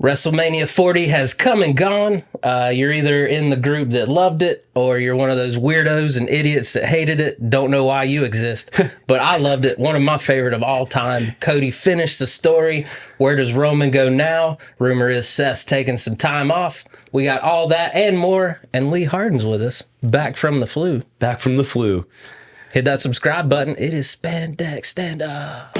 Wrestlemania 40 has come and gone. You're either in the group that loved it or you're one of those weirdos and idiots that hated it. Don't know why you exist. But I loved it. One of my favorite of all time. Cody finished the story. Where does Roman go now? Rumor is Seth's taking some time off. We got all that and more. And Lee Hardin's with us. Back from the flu. Back from the flu. Hit that subscribe button. It is Spandex Stand Up.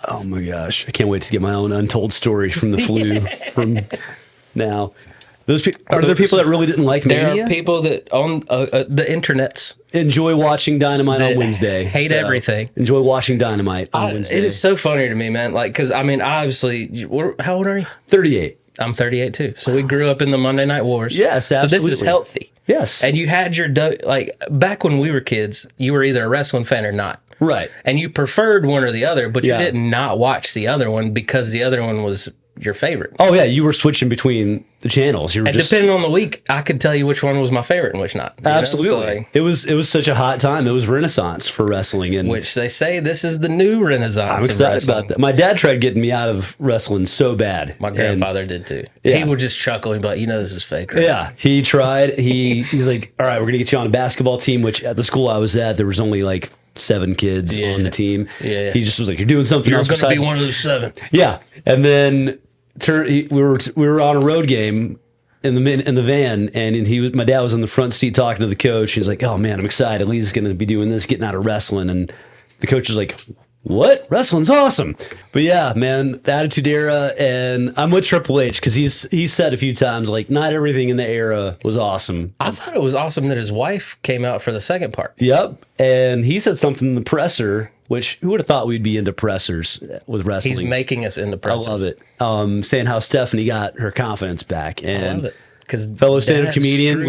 Oh my gosh. I can't wait to get my own untold story from the flu from now. Those are there people that really didn't like Mania? There are people that on the internets enjoy watching Dynamite on Wednesday. Hate everything. Enjoy watching Dynamite on Wednesday. It is so funny to me, man. Like, because I mean, obviously, how old are you? 38. I'm 38 too. So we grew up in the Monday Night Wars. Yes, absolutely. So this is healthy. Yes. And you had your like back when we were kids, you were either a wrestling fan or not. Right. And you preferred one or the other, but you did not watch the other one because the other one was your favorite. Oh yeah, you were switching between the channels. You were depending on the week, I could tell you which one was my favorite and which not. Absolutely. So, it was such a hot time. It was Renaissance for wrestling, and which they say this is the new Renaissance. I'm excited about that. My dad tried getting me out of wrestling so bad. My grandfather did too. Yeah. He would just chuckle and be like, "You know this is fake." Right? Yeah, he tried. He's like, "All right, we're gonna get you on a basketball team." Which at the school I was at, there was only like 7 kids on the team. Yeah. He just was like, "You're doing something else." You're going to be one of those 7. Yeah, and then we were on a road game in the van, and my dad was in the front seat talking to the coach. He was like, "Oh man, I'm excited. Lee's going to be doing this, getting out of wrestling." And the coach was like, "What? Wrestling's awesome." But yeah, man, the Attitude Era, and I'm with Triple H because he's said a few times like not everything in the era was awesome. I thought it was awesome that his wife came out for the second part. Yep, and he said something in the presser, which who would have thought we'd be into pressers with wrestling? He's making us into pressers. I love it. Saying how Stephanie got her confidence back, and I love it. Because fellow stand-up comedian,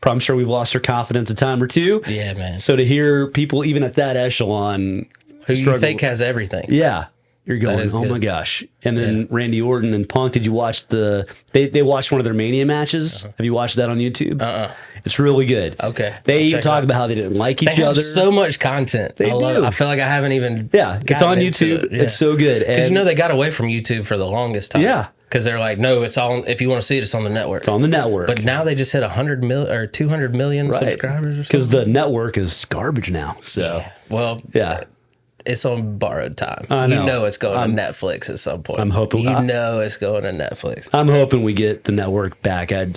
I'm sure we've lost our confidence a time or two. Yeah, man. So to hear people even at that echelon who you think has everything, you're going, oh my gosh. And then Randy Orton and Punk. Did you watch they watched one of their Mania matches? Have you watched that on YouTube? It's really good. Okay. They even talk about how they didn't like each other. So much content. They do. I feel like I haven't even. Yeah, it's on YouTube. It's so good. Because they got away from YouTube for the longest time. Yeah. Because they're like, no, it's on. If you want to see it, it's on the network. It's on the network. But now they just hit 100 million or 200 million subscribers or something. Because the network is garbage now. So it's on borrowed time. I know. You know it's going to Netflix at some point. I'm hoping. It's going to Netflix. I'm hoping we get the network back. I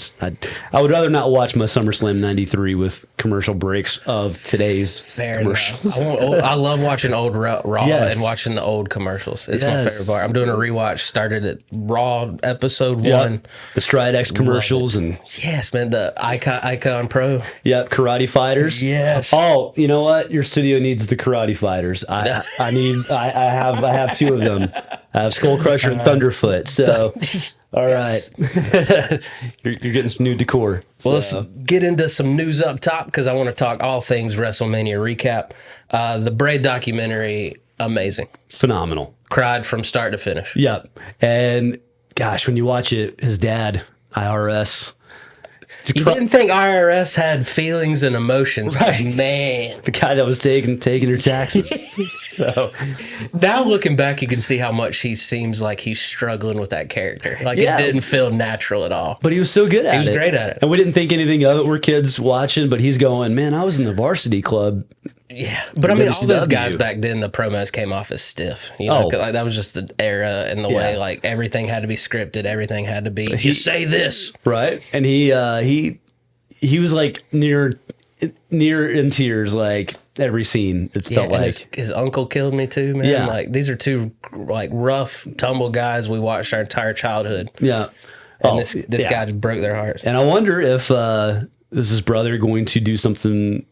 would rather not watch my SummerSlam '93 with commercial breaks of today's commercials. I love watching old Raw and watching the old commercials. It's my favorite part. I'm doing a rewatch. Started at Raw episode 1. The Stridex commercials and yes, man, the Icon Pro. Yep, Karate Fighters. Yes. Oh, you know what? Your studio needs the Karate Fighters. I have 2 of them. I have Skull Crusher and Thunderfoot. So, all right, you're getting some new decor. Well, let's get into some news up top because I want to talk all things WrestleMania recap. The Bray documentary, amazing, phenomenal. Cried from start to finish. Yep, and gosh, when you watch it, his dad, IRS. You didn't think IRS had feelings and emotions, right? Man, the guy that was taking her taxes. So now looking back, you can see how much he seems like he's struggling with that character. Like it didn't feel natural at all. But he was so good at it. He was great at it. And we didn't think anything of it. We're kids watching, but he's going, man, I was in the varsity club. Yeah, but I mean, all those guys back then, the promos came off as stiff. You know, like that was just the era and the way, like everything had to be scripted, everything had to be. You say this, right? And he was like near in tears, like every scene. It felt like his uncle killed me too, man. Yeah, like these are 2 like rough, tumble guys we watched our entire childhood. Yeah, and this guy just broke their hearts. And I wonder if this is his brother going to do something.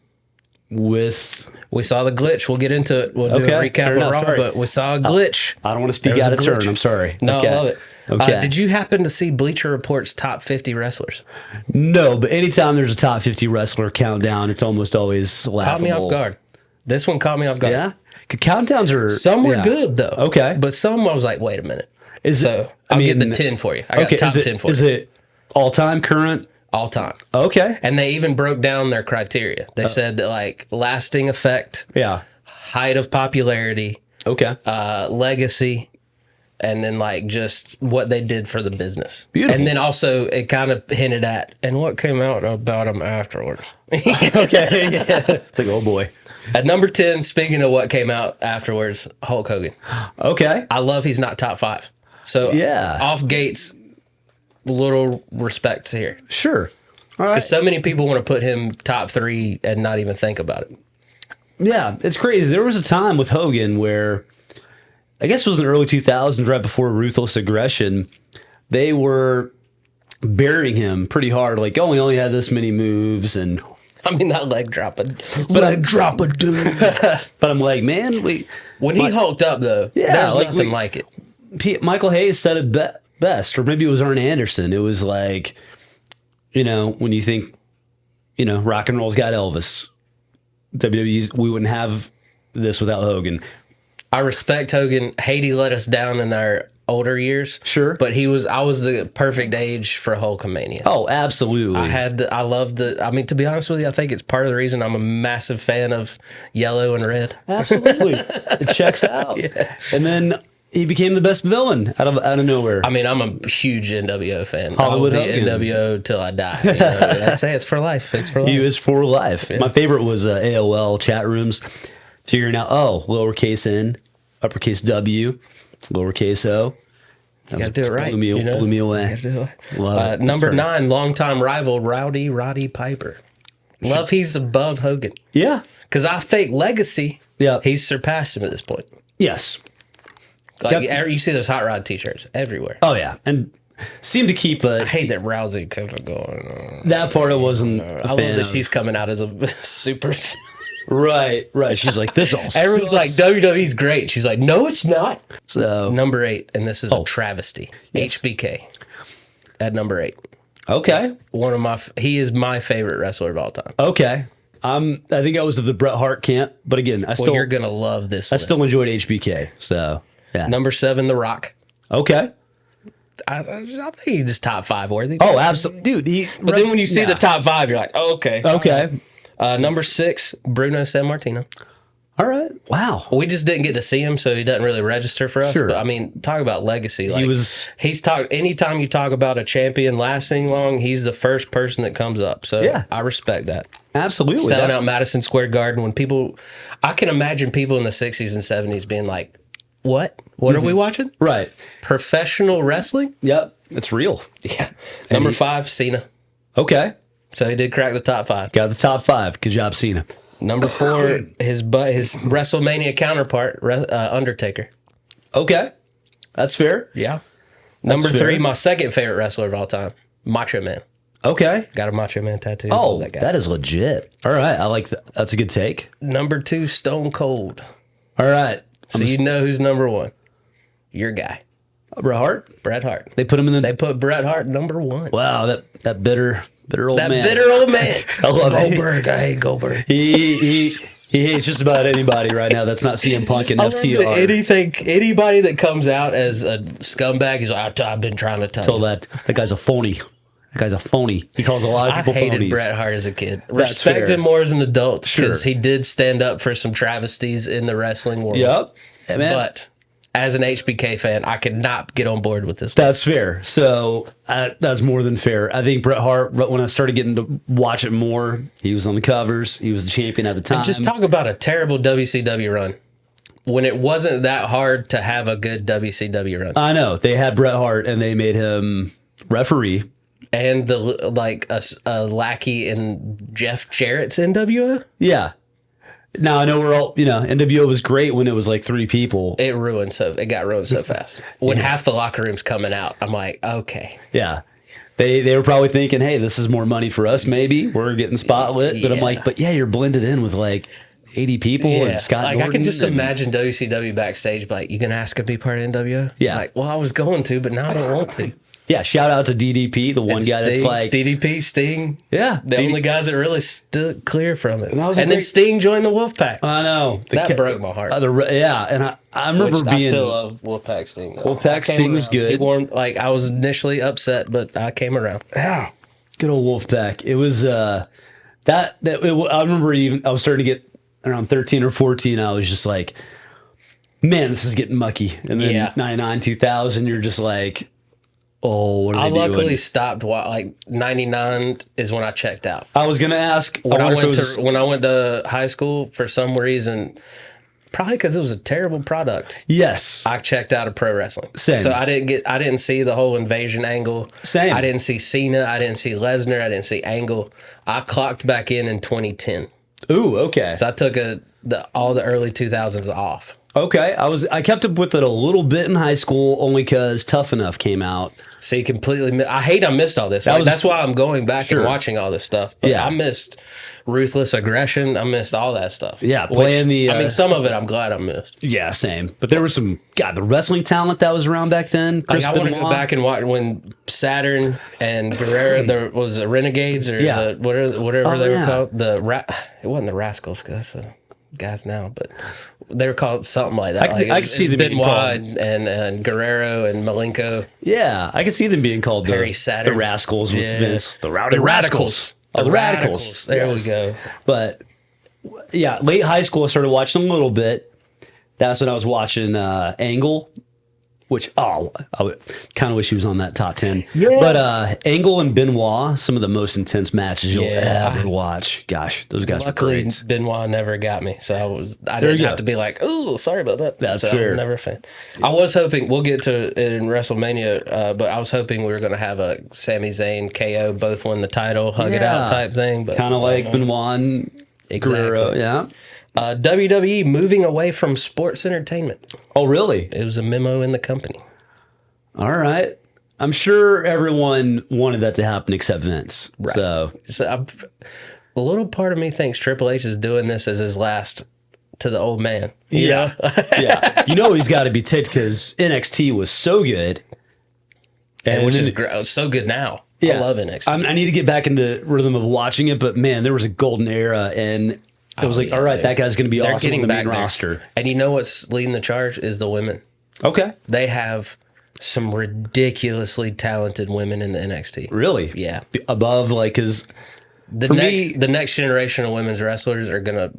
We saw the glitch. We'll get into it. We'll do a recap of Raw, but we saw a glitch. I don't want to speak out of turn. I'm sorry. No, I love it. Okay. Did you happen to see Bleacher Report's top 50 wrestlers? No, but anytime there's a top 50 wrestler countdown, it's almost always laughable. Caught me off guard. This one caught me off guard. Yeah? Countdowns are Some were good though. Okay. But some I was like, wait a minute. I I'll mean, get the 10 for you. I got top 10 for you. Is it all time, current? All time. Okay. And they even broke down their criteria. They said that like lasting effect, Yeah. height of popularity, Okay. legacy, and then like just what they did for the business. Beautiful. And then also it kind of hinted at and what came out about them afterwards. Okay. Yeah. It's like, oh boy. At number 10, speaking of what came out afterwards, Hulk Hogan. Okay. I love he's not top 5. So Yeah. off gates, little respect here. Sure. All right. Because so many people want to put him top 3 and not even think about it. Yeah, it's crazy. There was a time with Hogan where, I guess it was in the early 2000s, right before Ruthless Aggression, they were burying him pretty hard. Like, oh, he only had this many moves, and I mean, that leg dropping. leg drop a dude. But I'm like, man, When he hulked up, though, there's nothing like it. Michael Hayes said it best, or maybe it was Arn Anderson. It was like, when you think, rock and roll's got Elvis, WWE, we wouldn't have this without Hogan. I respect Hogan. Haiti let us down in our older years. Sure. But I was the perfect age for Hulkamania. Oh, absolutely. I love to be honest with you, I think it's part of the reason I'm a massive fan of yellow and red. Absolutely. It checks out. Yeah. And then he became the best villain out of nowhere. I mean, I'm a huge NWO fan. Hollywood I'll be Hogan. NWO till I die. I'd say it's for life. It's for life. He is for life. Yeah. My favorite was AOL chat rooms, figuring out, lowercase n, uppercase W, lowercase o. You gotta do it right. Blew me away. Number 9, longtime rival Roddy Piper. Love he's above Hogan. Yeah. Because I think legacy, yeah, he's surpassed him at this point. Yes. Like you see those Hot Rod t-shirts everywhere. Oh, yeah. And seem to keep I hate that Rousey kept going. That part I wasn't I love that she's coming out as a super... Right. She's like, this all Everyone's like, WWE's great. She's like, no, it's not. So number 8, and this is a travesty. Yes. HBK at number 8. Okay. He is my favorite wrestler of all time. Okay. I think I was of the Bret Hart camp, but again, you're gonna love this. I still enjoyed HBK. So yeah. Number 7, The Rock. Okay. I think he's just top 5 worthy. Oh, absolutely, dude. But then when you see the top 5, you're like, oh, okay. Okay. Number 6, Bruno Sammartino. All right. Wow. We just didn't get to see him, so he doesn't really register for us. Sure. But I mean, talk about legacy. Like, he's anytime you talk about a champion lasting long, he's the first person that comes up. So yeah. I respect that. Absolutely. Selling out Madison Square Garden I can imagine people in the 60s and 70s being like, what? What are we watching? Right. Professional wrestling? Yep. It's real. Yeah. Number 5, Cena. Okay. So he did crack the top 5. Got the top 5. Good job, Cena. Number 4, his WrestleMania counterpart, Undertaker. Okay. That's fair. Yeah. Number 3, my second favorite wrestler of all time, Macho Man. Okay. Got a Macho Man tattoo. Oh, that is legit. All right. I like that. That's a good take. Number 2, Stone Cold. All right. So you know who's number 1. Your guy. Bret Hart? Bret Hart. They put him in the... They put Bret Hart number 1. Wow, that bitter old man. That bitter old man. I love Goldberg. I hate Goldberg. He hates just about anybody right now. That's not CM Punk and FTR. Anybody that comes out as a scumbag is like, I've been trying to tell you. That guy's a phony. That guy's a phony. He calls a lot of people phonies. I hated Bret Hart as a kid. Respect him more as an adult because he did stand up for some travesties in the wrestling world. Yep. Yeah, but as an HBK fan, I could not get on board with this. That's fair. So that's more than fair. I think Bret Hart, when I started getting to watch it more, he was on the covers. He was the champion at the time. And just talk about a terrible WCW run. When it wasn't that hard to have a good WCW run. I know. They had Bret Hart and they made him referee. And a lackey in Jeff Jarrett's NWO? Yeah. Now I know we're all, NWO was great when it was like 3 people. It got ruined so fast. When half the locker room's coming out, I'm like, okay. Yeah. They were probably thinking, hey, this is more money for us, maybe. We're getting spotlit. But I'm like, you're blended in with like 80 people and Scott Norton. I can just imagine WCW backstage, like, you gonna ask to be part of NWO? Yeah. Like, well, I was going to, but now I don't want to. Yeah, shout out to DDP, the one guy that's like DDP, Sting. Yeah, the only guys that really stood clear from it. And then Sting joined the Wolfpack. I know that broke my heart. Yeah, and I remember being. I still love Wolfpack Sting. Though. Wolfpack Sting was good. He warmed, I was initially upset, but I came around. Yeah, good old Wolfpack. It was I remember I was starting to get around 13 or 14. I was just like, man, this is getting mucky. And then 99, 2000, you're just like, oh, what are they doing? Luckily stopped. 99 is when I checked out. I was gonna ask when I went to high school for some reason, probably because it was a terrible product. Yes, I checked out of pro wrestling. Same. So I didn't see the whole invasion angle. Same. I didn't see Cena. I didn't see Lesnar. I didn't see Angle. I clocked back in 2010. Ooh, okay. So I took all the early 2000s off. Okay, I kept up with it a little bit in high school only because Tough Enough came out. See, completely. I missed all this. That's why I'm going back and watching all this stuff. But I missed Ruthless Aggression. I missed all that stuff. Yeah, playing some of it I'm glad I missed. Yeah, same. But there was some the wrestling talent that was around back then. I want to go back and watch when Saturn and Guerrero. There was the Renegades or whatever they were called. It wasn't the Rascals because that's guys now, but they were called something like that. I could see them being called and Guerrero and Malenko. Yeah, I could see them being called the Rascals with Vince. The Rowdy Radicals. The Radicals. There we go. But yeah, late high school, I started watching a little bit. That's when I was watching Angle, which I kind of wish he was on that top 10. Yeah. But Angle and Benoit, some of the most intense matches you'll ever watch. Gosh, those guys were great. Benoit never got me, so I didn't have to be like, "Oh, sorry about that." That's fair. I was never a fan. I was hoping we'll get to it in WrestleMania, but I was hoping we were going to have a Sami Zayn KO, both win the title, hug it out type thing. But kind of like Benoit and Guerrero, yeah. WWE moving away from sports entertainment. Oh, really? It was a memo in the company. All right. I'm sure everyone wanted that to happen except Vince. Right. So a little part of me thinks Triple H is doing this as his last to the old man. You know? Yeah. You know he's got to be ticked because NXT was so good. And which is so good now. I love NXT. I need to get back into rhythm of watching it, but man, there was a golden era and I was all right, that guy's going to be awesome on the main roster. And you know what's leading the charge is the women. Okay. They have some ridiculously talented women in the NXT. Really? Yeah. Above, because the next generation of women's wrestlers are going to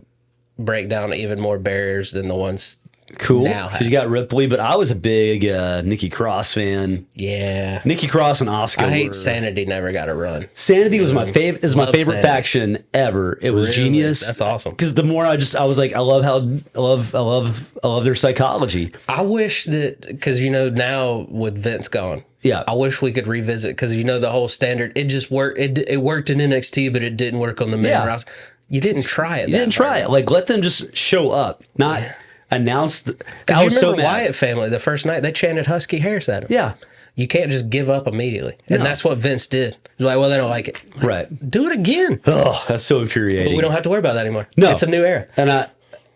break down even more barriers than the ones now have. You got Ripley, but I was a big Nikki Cross fan. Yeah. Nikki Cross and Asuka. I hate Sanity never got a run. Sanity was my favorite. Is my favorite faction ever. It was genius. That's awesome. Because the more I was like, I love their psychology. I wish that because now with Vince gone. Yeah, I wish we could revisit because the whole standard. It just worked. It worked in NXT, but it didn't work on the main roster. You didn't try it. You didn't try it. Let them just show up, not. Announced. I was so mad. Wyatt family the first night they chanted Husky Harris at him. Yeah, you can't just give up immediately, and that's what Vince did. He's like, well, they don't like it. Right, do it again. Oh, that's so infuriating. But we don't have to worry about that anymore. No, it's a new era. And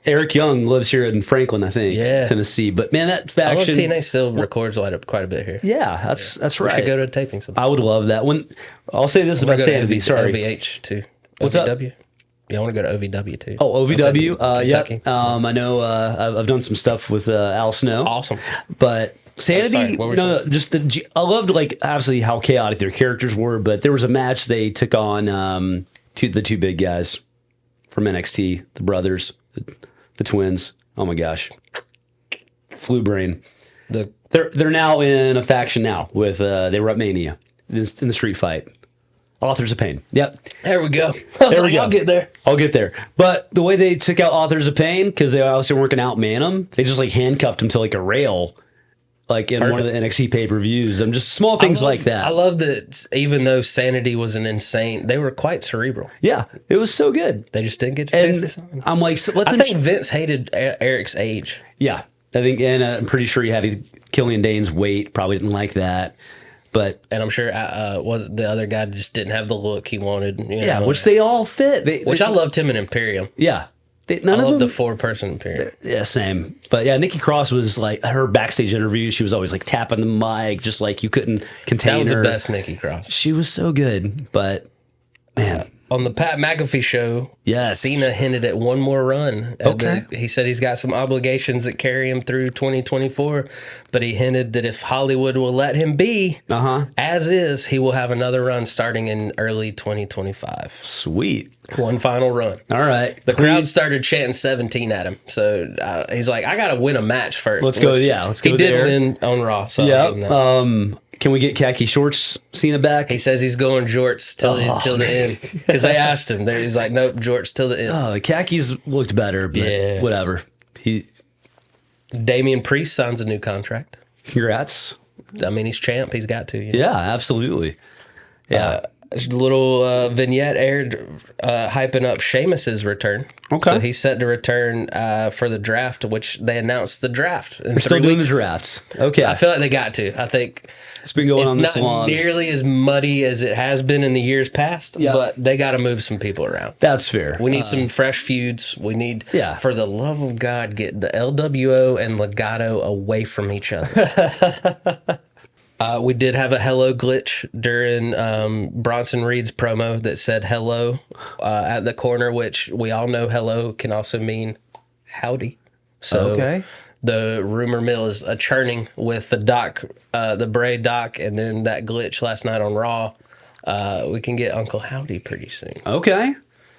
Eric Young lives here in Franklin, I think, Tennessee. But man, that faction. I love TNA still records quite a bit here. Yeah, that's right. We should go to a taping sometime. I would love that. I'll say this about Sanity. Sorry, OVH too. What's OVW? Up? Yeah, I want to go to OVW too. Oh, OVW. Yeah. I know. I've done some stuff with Al Snow. Awesome. But Sanity. I loved obviously how chaotic their characters were, but there was a match they took on the two big guys from NXT, the brothers, the twins. Oh my gosh, flu brain. They're now in a faction now with they were at Mania in the street fight. Authors of Pain. Yep. There we go. There we go. I'll get there. But the way they took out Authors of Pain, because they obviously weren't going to outman them, they just handcuffed them to a rail, in one of the NXT pay-per-views. And just small things like that. I love that even though Sanity was an insane, they were quite cerebral. Yeah. It was so good. They just didn't get to taste it. I'm like, I think Vince hated Eric's age. Yeah. I think, and I'm pretty sure he had Killian Dane's weight. Probably didn't like that. And I'm sure was the other guy just didn't have the look he wanted. Which they all fit. I loved him in Imperium. Yeah. None I of love them. the 4-person period. Yeah, same. But yeah, Nikki Cross was like her backstage interview. She was always like tapping the mic, just like you couldn't contain That was her. the best Nikki Cross. She was so good, but man, On the Pat McAfee show, Yes. Cena hinted at one more run. Okay. He said he's got some obligations that carry him through 2024, but he hinted that if Hollywood will let him be as is, he will have another run starting in early 2025. sweet. One final run. All right, The crowd started chanting 17 at him. So he's like, I got to win a match first. Let's go. Yeah, let's go. He did win on Raw. So I'll give him that. Yeah. Can we get khaki shorts Cena back? He says he's going jorts till the end. Because they asked him. He's like, nope, jorts till the end. The khakis looked better, but whatever. Damian Priest signs a new contract. Congrats. I mean, he's champ. He's got to. Yeah, absolutely. Yeah. A little vignette aired hyping up Sheamus's return. Okay. So he's set to return for the draft, which they announced the draft. We're still doing the drafts. Okay. I feel like they got to. I think it's been going on this not long. nearly as muddy as it has been in the years past, but they got to move some people around. That's fair. We need some fresh feuds. We need, Yeah. for the love of God, get the LWO and Legato away from each other. We did have a hello glitch during Bronson Reed's promo that said hello at the corner, which we all know hello can also mean howdy. So the rumor mill is a churning with the Doc, the Bray Doc, and then that glitch last night on Raw. We can get Uncle Howdy pretty soon. Okay.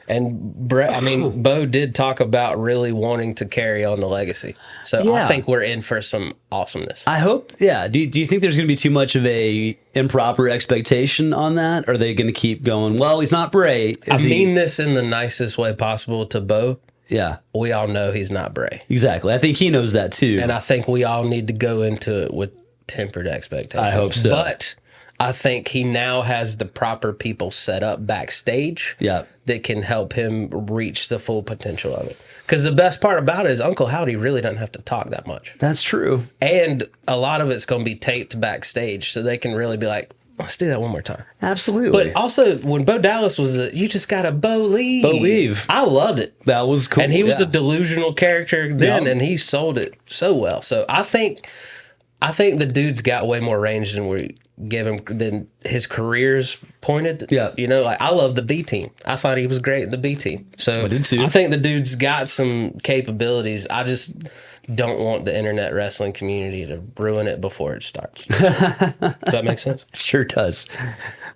And Bo did talk about really wanting to carry on the legacy. So I think we're in for some awesomeness. I hope, yeah. Do you think there's going to be too much of a improper expectation on that? Are they going to keep going, well, he's not Bray. I mean this in the nicest way possible to Bo. Yeah. We all know he's not Bray. Exactly. I think he knows that too. And I think we all need to go into it with tempered expectations. I hope so. But I think he now has the proper people set up backstage that can help him reach the full potential of it. Because the best part about it is Uncle Howdy really doesn't have to talk that much. That's true. And a lot of it's going to be taped backstage, so they can really be like, let's do that one more time. Absolutely. But also, when Bo Dallas was you just got to Bo leave. Bo leave. I loved it. That was cool. And he was a delusional character then, and he sold it so well. So I think the dude's got way more range than we give him, than his career's pointed. Yeah. You know, like I love the B team. I thought he was great in the B team. So I did too. I think the dude's got some capabilities. I just don't want the internet wrestling community to ruin it before it starts. Does that make sense? Sure does.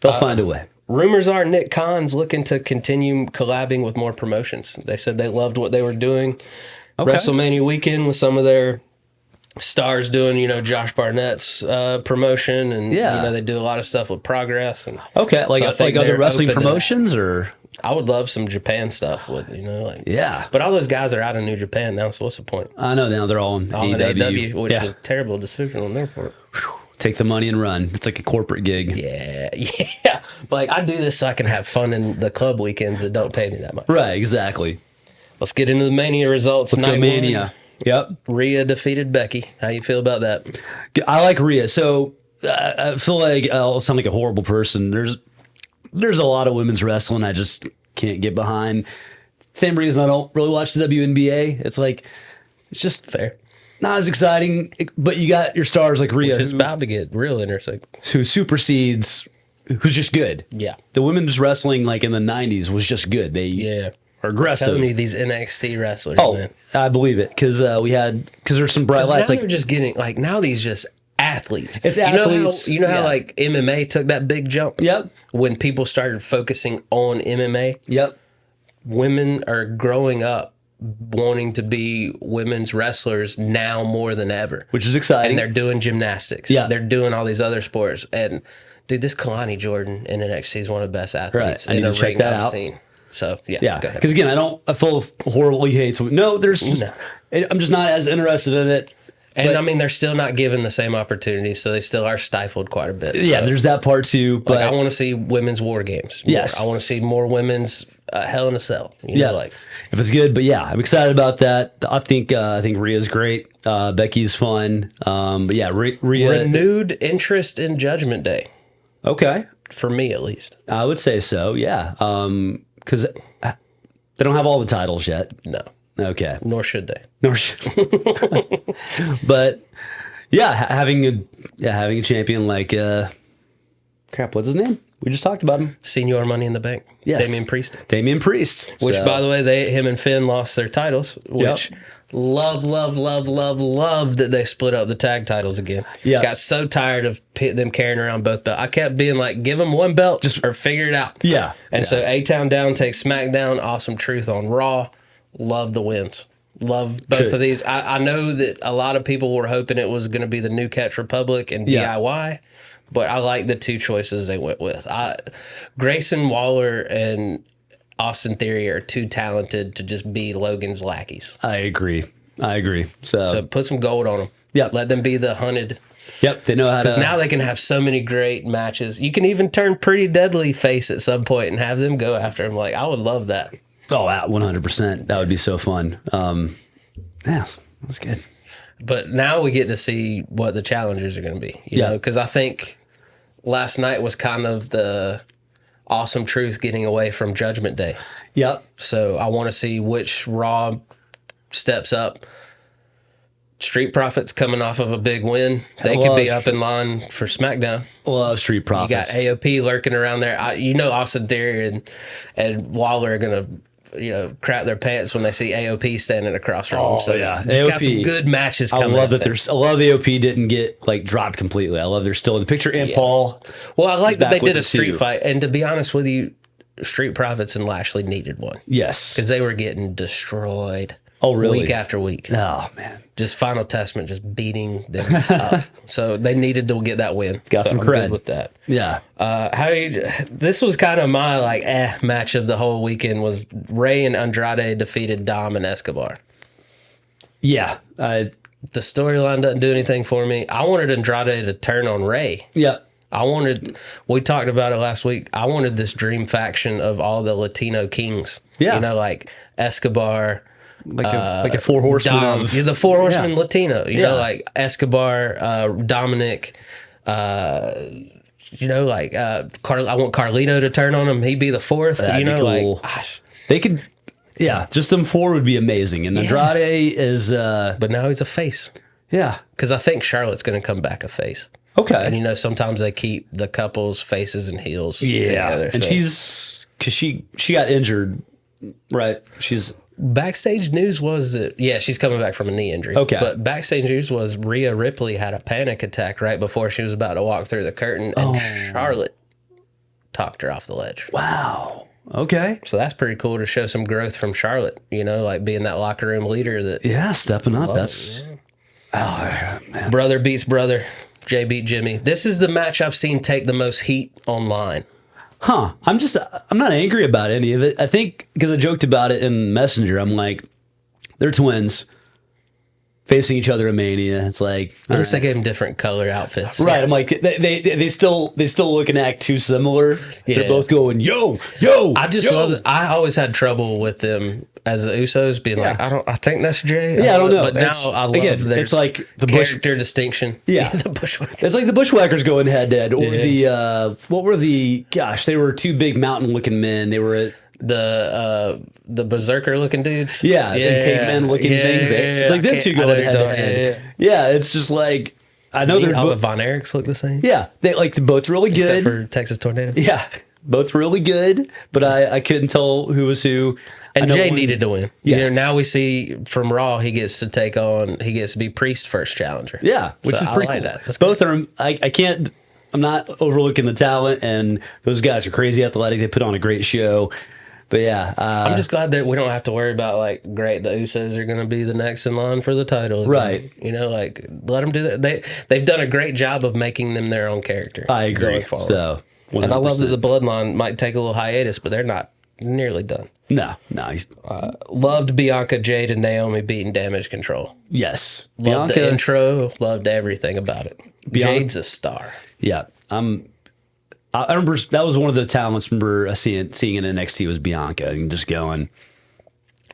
They'll find a way. Rumors are Nick Khan's looking to continue collabing with more promotions. They said they loved what they were doing. WrestleMania weekend with some of their stars doing, Josh Barnett's promotion, and they do a lot of stuff with Progress. And like other wrestling promotions, or I would love some Japan stuff with, But all those guys are out of New Japan now, so what's the point? I know now they're all in AEW, which was a terrible decision on their part. Take the money and run. It's like a corporate gig. Yeah. Like I do this so I can have fun in the club weekends that don't pay me that much. Right, exactly. Let's get into the Mania results. Let's go Mania. Yep. Rhea defeated Becky. How you feel about that? I like Rhea. So I feel like I'll sound like a horrible person. There's a lot of women's wrestling I just can't get behind. Same reason I don't really watch the WNBA. It's like, it's just fair. Not as exciting, but you got your stars like Rhea. It's about to get real interesting. Who supersedes, who's just good. Yeah. The women's wrestling like in the 90s was just good. They are aggressive. Telling me these NXT wrestlers, man. I believe it, because there's some bright lights. Now they're just getting, now these just athletes. It's athletes. You know how like MMA took that big jump? Yep. When people started focusing on MMA? Yep. Women are growing up wanting to be women's wrestlers now more than ever. Which is exciting. And they're doing gymnastics. Yeah. They're doing all these other sports. And, dude, this Kalani Jordan in NXT is one of the best athletes I need to check that out. seen. So, yeah, go ahead. Because, again, I feel horrible. You hate it. No, there's just, I'm just not as interested in it. And, they're still not given the same opportunities, so they still are stifled quite a bit. Yeah, so, there's that part, too. But I want to see women's war games. Yes. I want to see more women's Hell in a Cell. If it's good. But, yeah, I'm excited about that. I think Rhea's great. Becky's fun. But, yeah, Rhea. Renewed interest in Judgment Day. Okay. For me, at least. I would say so, yeah. Because they don't have all the titles yet. No. Okay. Nor should they. But yeah, having a champion like crap, what's his name? We just talked about him. Senior Money in the Bank. Yes. Damian Priest. Which, by the way, him and Finn lost their titles, which love that they split up the tag titles again. Yeah. Got so tired of them carrying around both belts. I kept being like, give them one belt or figure it out. Yeah. And so A-Town Down takes SmackDown, Awesome Truth on Raw. Love the wins. Love both of these. I know that a lot of people were hoping it was going to be the New Catch Republic and DIY. But I like the two choices they went with. Grayson Waller and Austin Theory are too talented to just be Logan's lackeys. I agree. So put some gold on them. Yeah. Let them be the hunted. Yep. They know how to. Because now they can have so many great matches. You can even turn Pretty Deadly face at some point and have them go after him. Like, I would love that. Oh, 100%. That would be so fun. Yes, that's good. But now we get to see what the challengers are going to be. You know, because I think last night was kind of the Awesome Truth getting away from Judgment Day. Yep. So I want to see which Raw steps up. Street Profits coming off of a big win. They could be up in line for SmackDown. Love Street Profits. You got AOP lurking around there. Austin Theory and Waller are going to crap their pants when they see AOP standing across from them. So yeah, AOP, got some good matches coming. I love that AOP didn't get dropped completely. I love they're still in the picture. And Paul. Well, I like that they did a street fight. And to be honest with you, Street Profits and Lashley needed one. Yes, because they were getting destroyed. Oh, really? Week after week. Oh man, just Final Testament just beating them up. So they needed to get that win. Got some cred good with that. Yeah. This was kind of my match of the whole weekend was Rey and Andrade defeated Dom and Escobar. Yeah. The storyline doesn't do anything for me. I wanted Andrade to turn on Rey. Yeah. We talked about it last week. I wanted this dream faction of all the Latino kings. Yeah. Like Escobar, like a four horsemen. You're the four horsemen Latino. You know, like Escobar, Dominic. I want Carlito to turn on him. He'd be the fourth. That'd be cool. They could. Yeah, just them four would be amazing. And Andrade is. But now he's a face. Yeah, because I think Charlotte's going to come back a face. Okay. And sometimes they keep the couples faces and heels together. And because she got injured, right? She's. Backstage news was that, she's coming back from a knee injury. Okay. But backstage news was Rhea Ripley had a panic attack right before she was about to walk through the curtain, and Charlotte talked her off the ledge. Wow. Okay. So that's pretty cool to show some growth from Charlotte, being that locker room leader. Stepping up. That's... Oh, man. Brother beats brother. Jay beat Jimmy. This is the match I've seen take the most heat online. Huh. I'm not angry about any of it. I think because I joked about it in Messenger, I'm like, they're twins facing each other in Mania. It's like, at least they gave them different color outfits. Right. I'm like, they still look and act too similar. Yeah. They're both going, yo. I love it. I always had trouble with them as the Usos being like, I think that's Jay. Yeah, I don't know. But now I love it's like the character distinction. Yeah. The Bushwhackers. It's like the Bushwhackers going head to head. Or what were they were two big mountain looking men. They were at the berserker looking dudes. Yeah, caveman looking things. It's like them two going head to head. Yeah, it's just like I know they're all the Von Erichs look the same. Yeah, they both really good. Except for Texas Tornado. Yeah, both really good, but I couldn't tell who was who. And Jay needed to win. Yes. Now we see from Raw he gets to be Priest's first challenger. Yeah, which is pretty cool. That. Both are. I can't. I'm not overlooking the talent, and those guys are crazy athletic. They put on a great show. But yeah, I'm just glad that we don't have to worry about the Usos are going to be the next in line for the title again. Right? Let them do that. They've done a great job of making them their own character. I agree. Going forward. So, 100%. And I love that the Bloodline might take a little hiatus, but they're not nearly done. No. Loved Bianca, Jade, and Naomi beating Damage Control. Yes, loved the intro. Loved everything about it. Jade's a star. Yeah, I remember that was one of the talents. Remember seeing in NXT was Bianca and just going.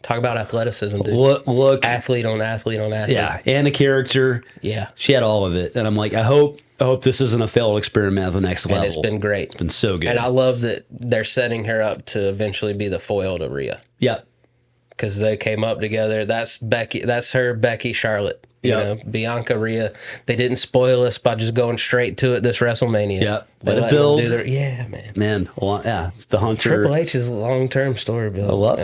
Talk about athleticism, dude. Look, athlete on athlete on athlete. Yeah, and a character. Yeah, she had all of it, and I'm like, I hope this isn't a failed experiment at the next level. And it's been great. It's been so good, and I love that they're setting her up to eventually be the foil to Rhea. Yeah, because they came up together. That's Becky. That's her, Becky, Charlotte. You know, Bianca, Rhea. They didn't spoil us by just going straight to it this WrestleMania. Yeah, They let it let them build. do man. Man, well, yeah, it's the Hunter. Triple H's long-term story build. I love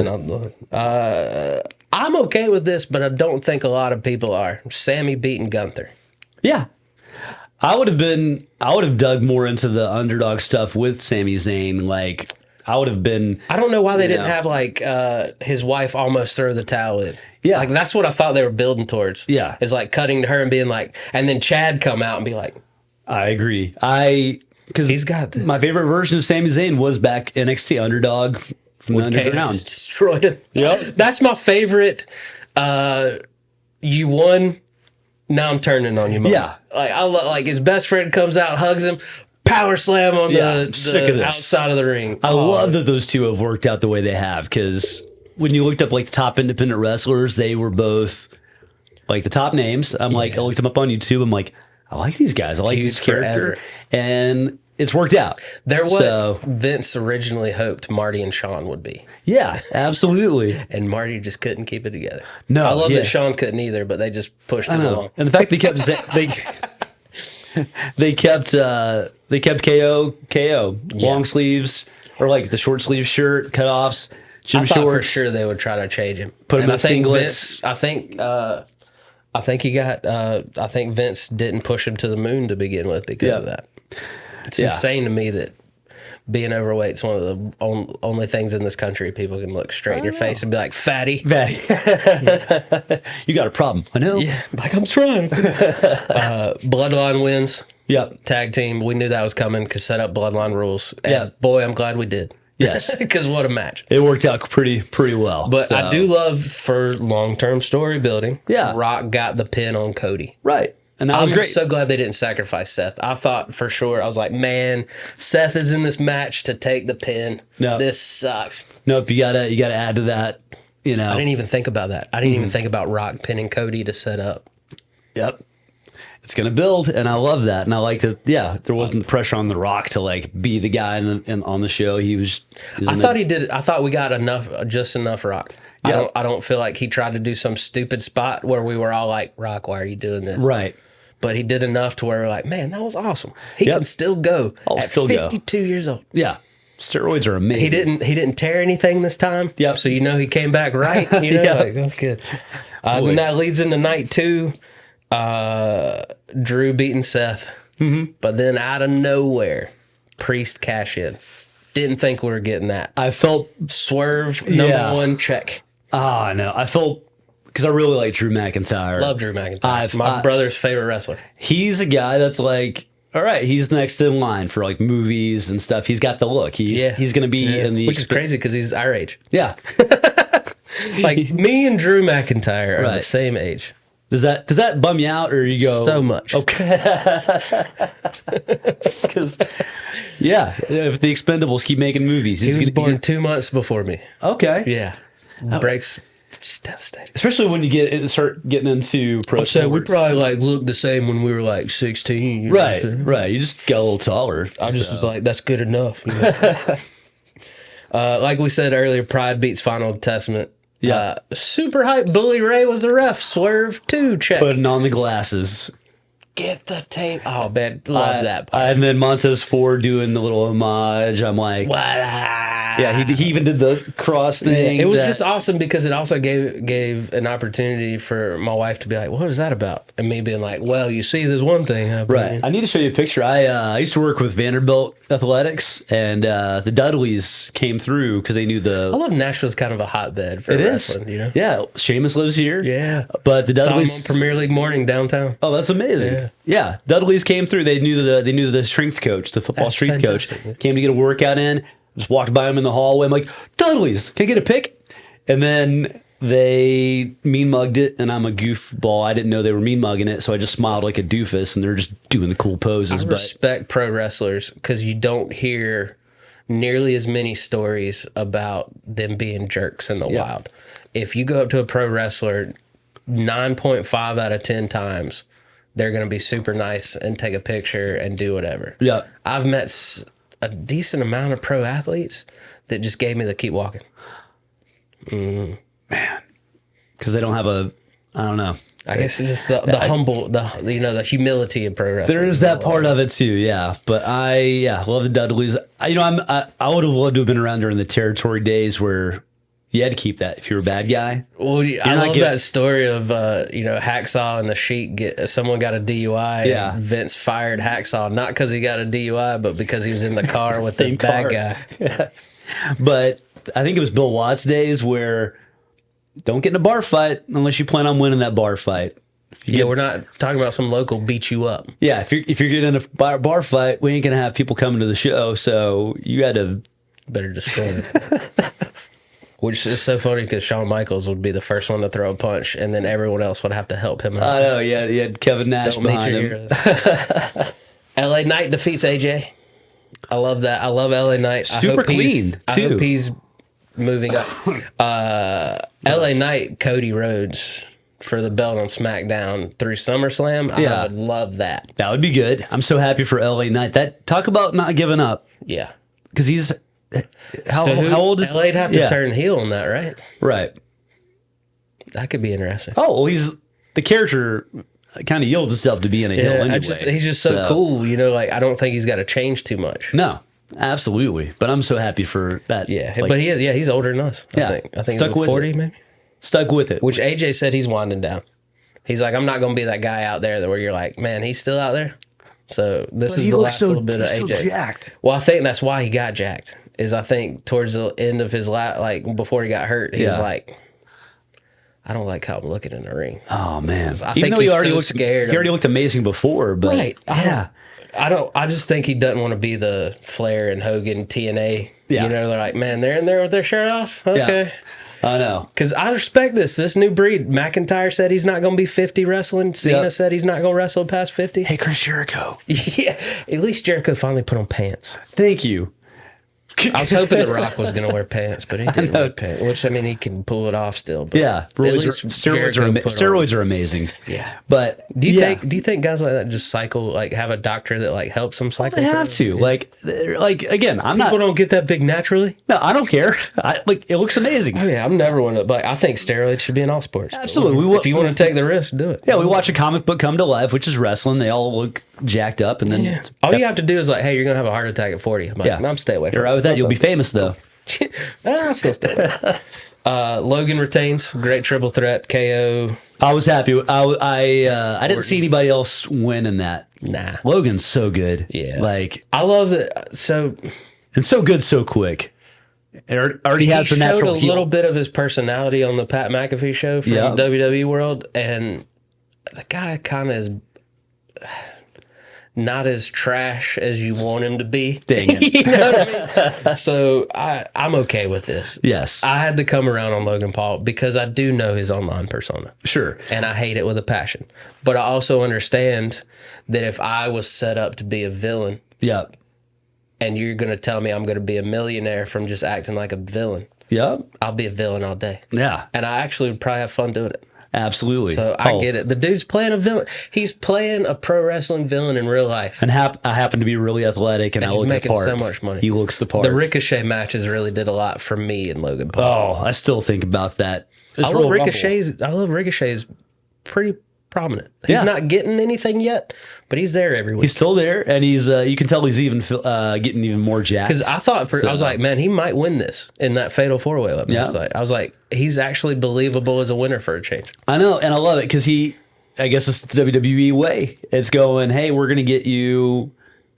it. I'm okay with this, but I don't think a lot of people are. Sammy beating Gunther. Yeah. I would have dug more into the underdog stuff with Sami Zayn. Like, I would have been. I don't know why they didn't have like his wife almost throw the towel in. Yeah. Like that's what I thought they were building towards. Yeah. Is like cutting to her and being like, and then Chad come out and be like, I agree. Because he's got this. My favorite version of Sami Zayn was back NXT underdog from the underground. Just destroyed it. Yep. That's my favorite. You won. Now I'm turning on you, Mom. Yeah. Like I love, like his best friend comes out, hugs him, power slam on sick of the this. outside of the ring. I love that those two have worked out the way they have, because when you looked up like the top independent wrestlers, they were both like the top names. I'm like, I looked them up on YouTube. I'm like, I like these guys. I like this character. And it's worked out. They're what Vince originally hoped Marty and Sean would be. Yeah, absolutely. And Marty just couldn't keep it together. No, I love that Sean couldn't either, but they just pushed him along. And the fact they kept they kept KO long sleeves, or like the short sleeve shirt, cutoffs, gym I thought shorts. for sure they would try to change him. Put him in singlets. singlets. I think Vince didn't push him to the moon to begin with because of that. It's insane to me that being overweight is one of the only things in this country people can look straight in your face and be like, fatty. You got a problem. I know. Yeah, like I'm trying. Bloodline wins. Yep. Tag team. We knew that was coming because set up Bloodline rules. And boy, I'm glad we did. Yes. Because what a match. It worked out pretty well. But I do love for long-term story building. Yeah. Rock got the pin on Cody. Right. And that was I'm great. so glad they didn't sacrifice Seth. I thought for sure, I was like, man, Seth is in this match to take the pin. No. This sucks. Nope, you gotta add to that. You know. I didn't even think about that. I didn't even think about Rock pinning Cody to set up. Yep. It's gonna build, and I love that. And I like that. Yeah, there wasn't the pressure on The Rock to like be the guy on the show. He was I thought he did. I thought we got just enough Rock. Yeah. I don't feel like he tried to do some stupid spot where we were all like, Rock, why are you doing this? Right. But he did enough to where we're like, man, that was awesome. He can still go at 52 years old. Yeah. Steroids are amazing. He didn't tear anything this time. Yep. So he came back right. You know, like, that's good. Then that leads into night 2. Drew beating Seth. Mm-hmm. But then out of nowhere, Priest cash in. Didn't think we were getting that. I felt Swerve number 1 check. Ah, no. I felt, because I really like Drew McIntyre. Love Drew McIntyre. My brother's favorite wrestler. He's a guy that's like, all right, he's next in line for like movies and stuff. He's got the look. He's going to be in the... Which is crazy because he's our age. Yeah. Like me and Drew McIntyre are the same age. Does that bum you out, or you go... So much. Okay. Because, yeah, if the Expendables keep making movies... He was born 2 months before me. Okay. Yeah. Breaks... Just devastating. Especially when you start getting into pro sports. So we probably like looked the same when we were like 16. You right, right. You just got a little taller. I just was like, that's good enough. You know? Like we said earlier, Pride beats Final Testament. Yeah. Super hype. Bully Ray was the ref. Swerve 2 check. Putting on the glasses. Get the tape. Oh, man. Love that part. And then Montez Ford doing the little homage. I'm like, what? Yeah, he even did the cross thing. It was just awesome because it also gave an opportunity for my wife to be like, what is that about? And me being like, well, you see, there's one thing happening. Right. I need to show you a picture. I used to work with Vanderbilt Athletics, and the Dudleys came through because they knew I love Nashville's kind of a hotbed for wrestling, you know? Yeah. Sheamus lives here. Yeah. But the Dudleys... Saw him on Premier League Morning downtown. Oh, that's amazing. Yeah. Dudleys came through. They knew the strength coach, the football strength coach, came to get a workout in. Just walked by him in the hallway. I'm like, Dudley's, can I get a pic? And then they mean mugged it, and I'm a goofball. I didn't know they were mean mugging it, so I just smiled like a doofus, and they're just doing the cool poses. I respect pro wrestlers because you don't hear nearly as many stories about them being jerks in the wild. If you go up to a pro wrestler, 9.5 out of 10 times, they're going to be super nice and take a picture and do whatever. Yeah. I've met a decent amount of pro athletes that just gave me the keep walking. because they don't have I don't know. I guess it's just the humble, the humility of pro wrestling. There is that part of it too, yeah. But I love the Dudleys. I would have loved to have been around during the territory days where you had to keep that if you were a bad guy. Well, I love that story of Hacksaw and the Sheik. Someone got a DUI. Yeah, and Vince fired Hacksaw not because he got a DUI, but because he was in the car with the bad guy. Yeah. But I think it was Bill Watts days where don't get in a bar fight unless you plan on winning that bar fight. We're not talking about some local beat you up. Yeah, if you're getting in a bar fight, we ain't gonna have people coming to the show, so you had to better destroy it. Which is so funny because Shawn Michaels would be the first one to throw a punch, and then everyone else would have to help him out. I know, yeah, you had Kevin Nash behind him. LA Knight defeats AJ. I love that. I love LA Knight. Super clean, I hope he's moving up. LA Knight, Cody Rhodes for the belt on SmackDown through SummerSlam. I would love that. That would be good. I'm so happy for LA Knight. Talk about not giving up. Yeah. Because he's... How old is... LA'd have to turn heel on that, right? Right. That could be interesting. Oh, well, the character kind of yields itself to being a heel anyway. He's just so cool. I don't think he's got to change too much. No, absolutely. But I'm so happy for that. Yeah, but he's older than us, I think Stuck with 40 it. Maybe. Stuck with it. Which AJ said he's winding down. He's like, I'm not going to be that guy out there where you're like, man, he's still out there. So this is the last little bit of AJ. So jacked. Well, I think that's why he got jacked. I think towards the end of his before he got hurt, he was like, I don't like how I'm looking in the ring. Oh man! Even though he already looked scared. He already looked amazing before, but right? I just think he doesn't want to be the Flair and Hogan TNA. Yeah. They're like, man, they're in there with their shirt off. Okay. Yeah. I know. Because I respect this new breed. McIntyre said he's not going to be 50 wrestling. Cena said he's not going to wrestle past 50. Hey, Chris Jericho. Yeah. At least Jericho finally put on pants. Thank you. I was hoping The Rock was going to wear pants, but he didn't wear pants. Which, he can pull it off still. But steroids are amazing. Yeah. But do you think guys like that just cycle, have a doctor that helps them cycle? They have to. Again, People don't get that big naturally. No, I don't care. It looks amazing. Oh yeah, I'm never one to. But I think steroids should be in all sports. Absolutely. If you want to take the risk, do it. Yeah, we watch a comic book come to life, which is wrestling. They all look jacked up, and then all you have to do is hey, you're gonna have a heart attack at 40. I'm like, no, I'm stay away from You're right with that. You'll be famous though. I'll still stay away. Logan retains. Great triple threat KO. I was happy. I didn't see anybody else win in that. Nah. Logan's so good. Yeah. I love it. So good, so quick. It already has the natural He showed a little bit of his personality on the Pat McAfee show from WWE World, and the guy kind of is not as trash as you want him to be. Dang it. You know what I mean? So I'm okay with this. Yes. I had to come around on Logan Paul because I do know his online persona. Sure. And I hate it with a passion. But I also understand that if I was set up to be a villain, and you're going to tell me I'm going to be a millionaire from just acting like a villain, I'll be a villain all day. Yeah. And I actually would probably have fun doing it. Absolutely. So I get it. The dude's playing a villain. He's playing a pro wrestling villain in real life. And I happen to be really athletic, and I look the part. He's making so much money. He looks the part. The Ricochet matches really did a lot for me and Logan Paul. Oh, I still think about that. I love Ricochet's pretty prominent. He's not getting anything yet, but he's there every week. He's still there, and he's you can tell he's even getting even more jacked. Because I thought I was like, man, he might win this in that fatal 4-way. I was like, he's actually believable as a winner for a change. I know, and I love it because I guess it's the WWE way. It's going, hey, we're going to get you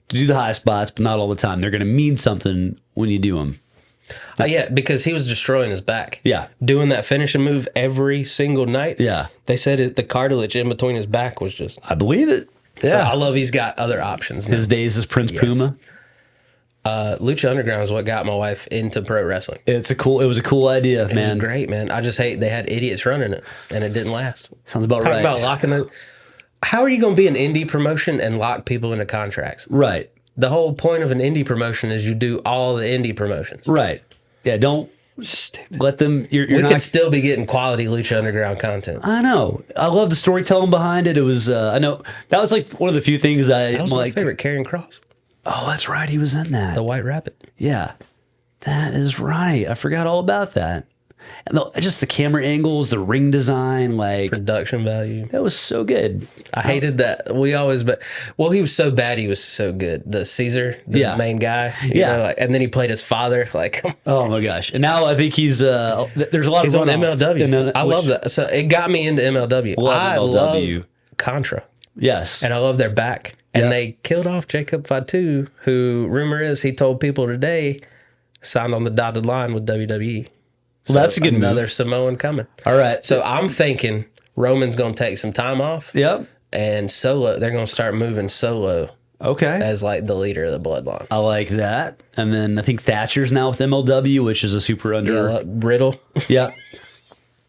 to do the high spots, but not all the time. They're going to mean something when you do them. Yeah, because he was destroying his back. Yeah. Doing that finishing move every single night. Yeah. They said the cartilage in between his back was just... I believe it. Yeah. So I love he's got other options now. His days as Prince Puma. Lucha Underground is what got my wife into pro wrestling. It was a cool idea, man. It was great, man. I just hate they had idiots running it, and it didn't last. Sounds about right. Talk about locking the... How are you going to be an indie promotion and lock people into contracts? Right. The whole point of an indie promotion is you do all the indie promotions. Right. Yeah, don't let them... We could still be getting quality Lucha Underground content. I know. I love the storytelling behind it. It was... I know. That was like one of the few things that was my favorite, Karrion Kross. Oh, that's right. He was in that. The White Rabbit. Yeah. That is right. I forgot all about that. And just the camera angles, the ring design, like Production value. that was so good. I hated that. He was so bad. He was so good. The Caesar, the main guy. You know, and then he played his father. Like, oh my gosh! And now I think he's there's a lot he's of on MLW. I love that. So it got me into MLW. I love Contra. Yes, and I love their back. And they killed off Jacob Fatu, who rumor is he told people today signed on the dotted line with WWE. So well, that's a good another move. Samoan coming. All right. So I'm thinking Roman's going to take some time off. Yep. And Solo, they're going to start moving Solo. Okay. As like the leader of the bloodline. I like that. And then I think Thatcher's now with MLW, which is a super under. Yeah, Riddle. Yeah.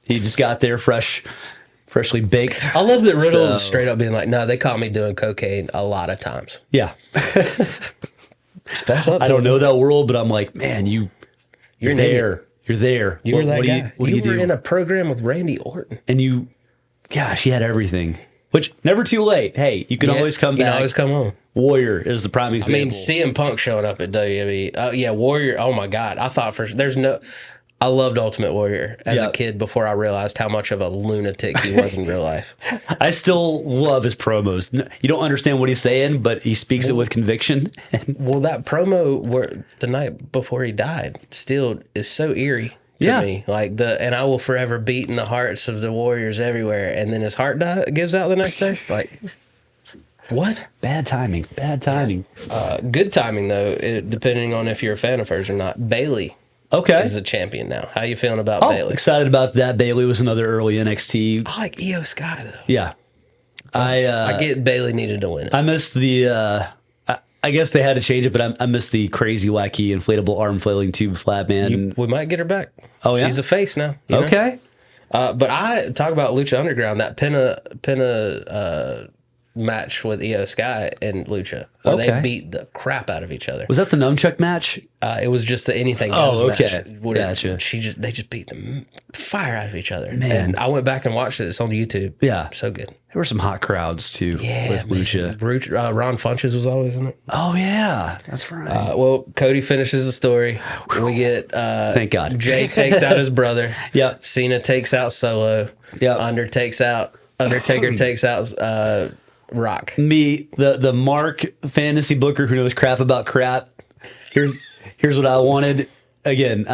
He just got there freshly baked. I love that Riddle is straight up being like, no, they caught me doing cocaine a lot of times. Yeah. Fess up. I don't know that world, but I'm like, man, you're there. You're there. You were that guy. What do you do? You were in a program with Randy Orton. And gosh, he had everything. Which, never too late. Hey, you can always come back. You can always come home. Warrior is the prime example. I mean, CM Punk showing up at WWE. Warrior. Oh my God. I thought I loved Ultimate Warrior as a kid before I realized how much of a lunatic he was in real life. I still love his promos. You don't understand what he's saying, but he speaks it with conviction. Well, that promo the night before he died still is so eerie to me. Like and I will forever beat in the hearts of the warriors everywhere. And then his heart gives out the next day. Like, what? Bad timing. Bad timing. Good timing, though, depending on if you're a fan of hers or not. Bailey. Okay. Is a champion now. How you feeling about Bailey? Excited about that. Bailey was another early NXT. I like Io Sky, though. Yeah. I get Bailey needed to win it. I missed the I guess they had to change it, but I missed the crazy, wacky, inflatable arm flailing tube flat man. We might get her back. Oh, yeah? She's a face now. Okay. But I talk about Lucha Underground, that Pinna match with Io Sky and Lucha. Where they beat the crap out of each other. Was that the nunchuck match? It was just the anything goes match. Gotcha. They just beat the fire out of each other. Man. And I went back and watched it. It's on YouTube. Yeah. So good. There were some hot crowds, too, with Lucha. Ron Funches was always in it. Oh, yeah. That's right. Well, Cody finishes the story. We get... Thank God. Jay takes out his brother. Yep. Cena takes out Solo. Yep. Undertaker takes out... Rock. Me, the Mark fantasy booker who knows crap about crap. Here's what I wanted. Again,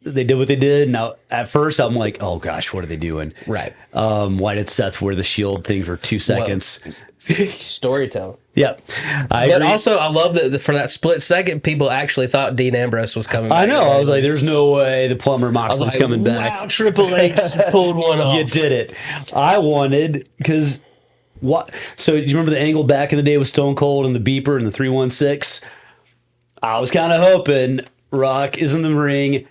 they did what they did. Now, at first, I'm like, oh gosh, what are they doing? Right. Why did Seth wear the shield thing for 2 seconds? Storytelling. Yep. But also, I love that for that split second, people actually thought Dean Ambrose was coming back. I know. I was like, there's no way the plumber Moxley's coming back. Wow, Triple H pulled one off. You did it. I wanted, because... What? So you remember the angle back in the day with Stone Cold and the beeper and the 316? I was kind of hoping Rock is in the ring.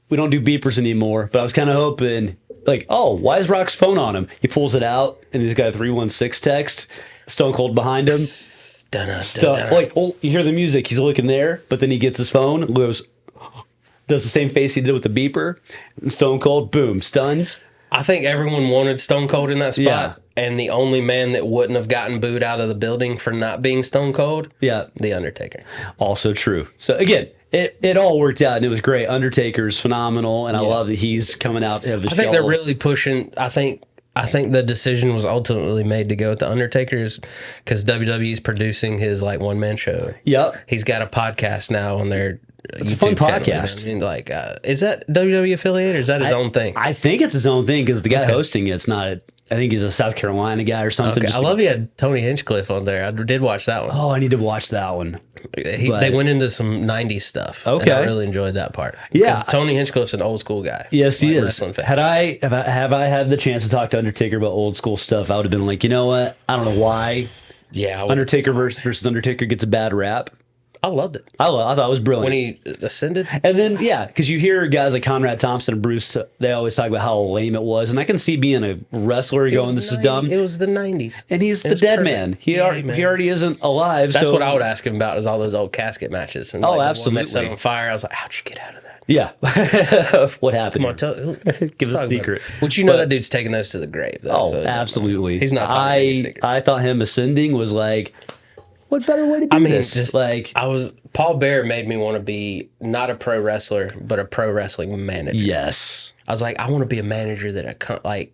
We don't do beepers anymore, but I was kind of hoping, like, oh, why is Rock's phone on him? He pulls it out and he's got a 316 text. Stone Cold behind him. Like, oh, you hear the music. He's looking there, but then he gets his phone, goes, does the same face he did with the beeper. And Stone Cold, boom, stuns. I think everyone wanted Stone Cold in that spot. Yeah. And the only man that wouldn't have gotten booed out of the building for not being Stone Cold, The Undertaker. Also true. So again, it all worked out and it was great. Undertaker's phenomenal, and I love that he's coming out of his shell. I think they're really pushing. I think the decision was ultimately made to go with the Undertaker because WWE's producing his like one man show. Yep, he's got a podcast now on their. It's a fun podcast. I mean, like, is that WWE affiliated or is that his own thing? I think it's his own thing because the guy hosting it's not. I think he's a South Carolina guy or something. Okay. I love you had Tony Hinchcliffe on there. I did watch that one. Oh, I need to watch that one. They went into some 90s stuff. Okay. And I really enjoyed that part. Yeah. Tony Hinchcliffe's an old school guy. Yes, he is. Have I had the chance to talk to Undertaker about old school stuff, I would have been like, you know what? I don't know why. Yeah. Undertaker versus Undertaker gets a bad rap. I loved it. I thought it was brilliant. When he ascended? And then, because you hear guys like Conrad Thompson and Bruce, they always talk about how lame it was. And I can see being a wrestler going, this is dumb. It was the 90s. And he's the dead man. He already isn't alive. That's what I would ask him about is all those old casket matches. And absolutely. The one that set on fire. I was like, how'd you get out of that? Yeah. What happened? Come on, give us a secret. Which that dude's taking those to the grave. Though, absolutely. He's not. I thought him ascending was like, what better way to do this? Just like, Paul Bear made me want to be not a pro wrestler, but a pro wrestling manager. yes. I was like, I want to be a manager that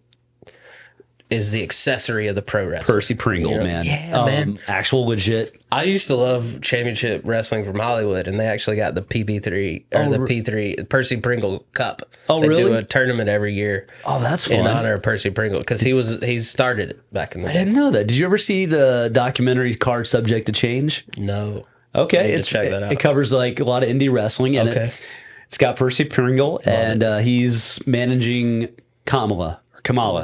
is the accessory of the pro wrestler. Percy Pringle, man. Yeah, man. Actual legit. I used to love championship wrestling from Hollywood, and they actually got the PB3 or the P3 Percy Pringle Cup. Oh, they really? do a tournament every year. Oh, that's fun. In honor of Percy Pringle, because he started it back in the day. I didn't know that. Did you ever see the documentary Card Subject to Change? No. Okay, check that out. It covers like a lot of indie wrestling in it. It's got Percy Pringle, and he's managing Kamala.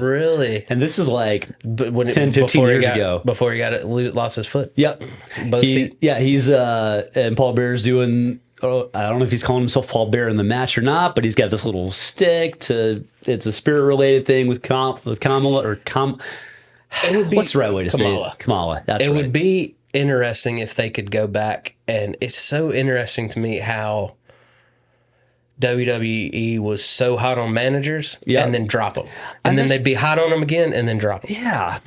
Really? And this is like But 10, 15 years ago. Before he lost his foot. Yep. Both feet. Yeah, he's and Paul Bear's doing. I don't know if he's calling himself Paul Bear in the match or not, but he's got this little stick to. It's a spirit related thing with Kamala or what's the right way to say it? Kamala. That's right. It would be interesting if they could go back, and it's so interesting to me how WWE was so hot on managers and then drop them. And then they'd be hot on them again and then drop them. Yeah.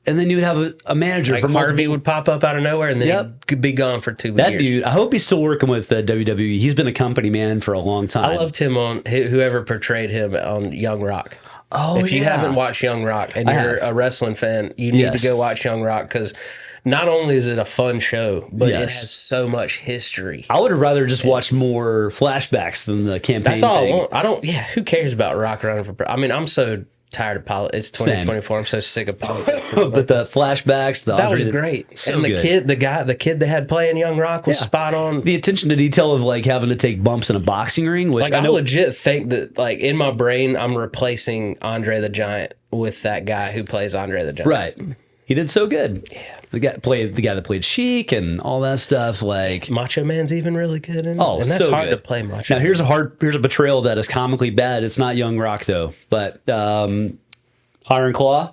And then you would have a manager like Harvey would pop up out of nowhere and then he'd be gone for 2 years. That dude, I hope he's still working with WWE. He's been a company man for a long time. I loved him on whoever portrayed him on Young Rock. Oh, if you haven't watched Young Rock and you're a wrestling fan, you need to go watch Young Rock, because not only is it a fun show, but it has so much history. I would have rather just watched more flashbacks than the campaign. That's all thing. I want. Who cares about Rock running for president? I'm so tired of politics. It's 2024. I'm so sick of politics. But the flashbacks, that was great. So and the good. the kid they had playing Young Rock was spot on. The attention to detail of like having to take bumps in a boxing ring, which I legit think that like in my brain I'm replacing Andre the Giant with that guy who plays Andre the Giant. Right. He did so good. Yeah. The guy that played Sheik and all that stuff. Like Macho Man's even really good in it. Oh, and that's so hard good to play Macho. Now here's a betrayal that is comically bad. It's not Young Rock though, but Iron Claw.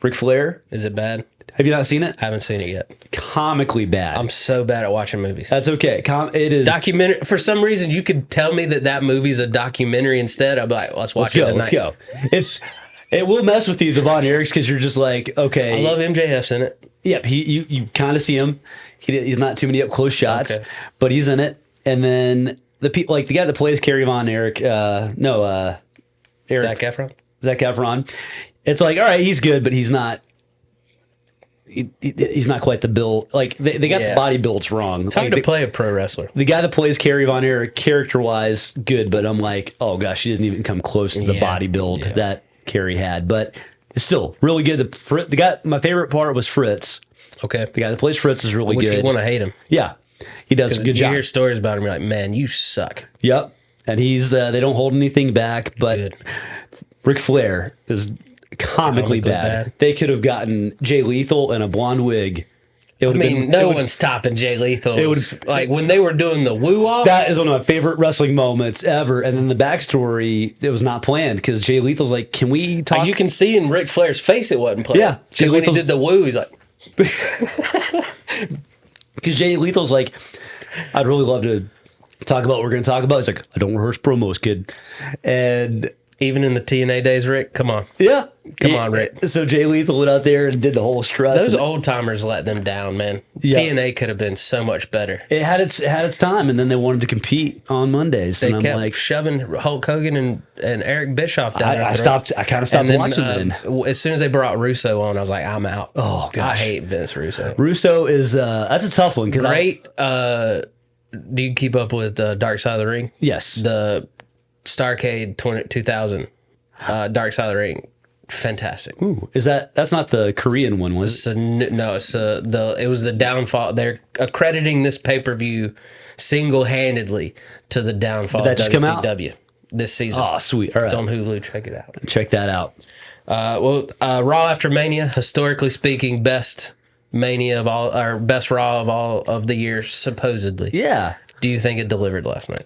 Ric Flair. Is it bad? Have you not seen it? I haven't seen it yet. Comically bad. I'm so bad at watching movies. That's okay. It is documentary. For some reason, you could tell me that movie's a documentary instead. I'd be like, let's watch it tonight. Let's go. It will mess with you, the Von Erichs, because you're just like, okay. I love MJF's in it. Yep. You kind of see him. He's not too many up close shots, but he's in it. And then the guy that plays Kerry Von Erich, Eric. Zac Efron. Zac Efron. It's like, all right, he's good, but he's not. He's not quite the build. Like they got the body builds wrong. It's hard to play a pro wrestler. The guy that plays Kerry Von Erich, character wise, good, but I'm like, oh gosh, he doesn't even come close to the body build that Kerry had. But it's still really good. The guy, my favorite part was Fritz. Okay, the guy that plays Fritz is really good. You want to hate him? Yeah, he does a good job. You hear stories about him, you're like, man, you suck. Yep, and he's they don't hold anything back. But Ric Flair is comically bad. They could have gotten Jay Lethal in a blonde wig. No one's topping Jay Lethal. Like when they were doing the woo off. That is one of my favorite wrestling moments ever. And then the backstory, it was not planned because Jay Lethal's like, "Can we talk?" Like you can see in Ric Flair's face it wasn't planned. Yeah, Jay when he did the woo, he's like, because Jay Lethal's like, "I'd really love to talk about what we're going to talk about." He's like, "I don't rehearse promos, kid," and. Even in the TNA days, Rick, come on. Yeah. Come on, Rick. So Jay Lethal went out there and did the whole strut. Those old timers let them down, man. Yeah. TNA could have been so much better. It had its time, and then they wanted to compete on Mondays. They and kept I'm like, shoving Hulk Hogan and Eric Bischoff down. I kind of stopped watching then. As soon as they brought Russo on, I was like, I'm out. Oh, gosh. I hate Vince Russo. Russo is, that's a tough one. Great. Do you keep up with Dark Side of the Ring? Yes. The Starrcade 2000 Dark Side of the Ring, fantastic. Ooh, that's not the Korean one, was it? No, it was the downfall. They're accrediting this pay-per-view single-handedly to the downfall of WCW this season. Oh, sweet. All right. It's on Hulu. Check it out. Check that out. Raw after Mania, historically speaking, best Mania of all, or best Raw of all of the year, supposedly. Yeah. Do you think it delivered last night?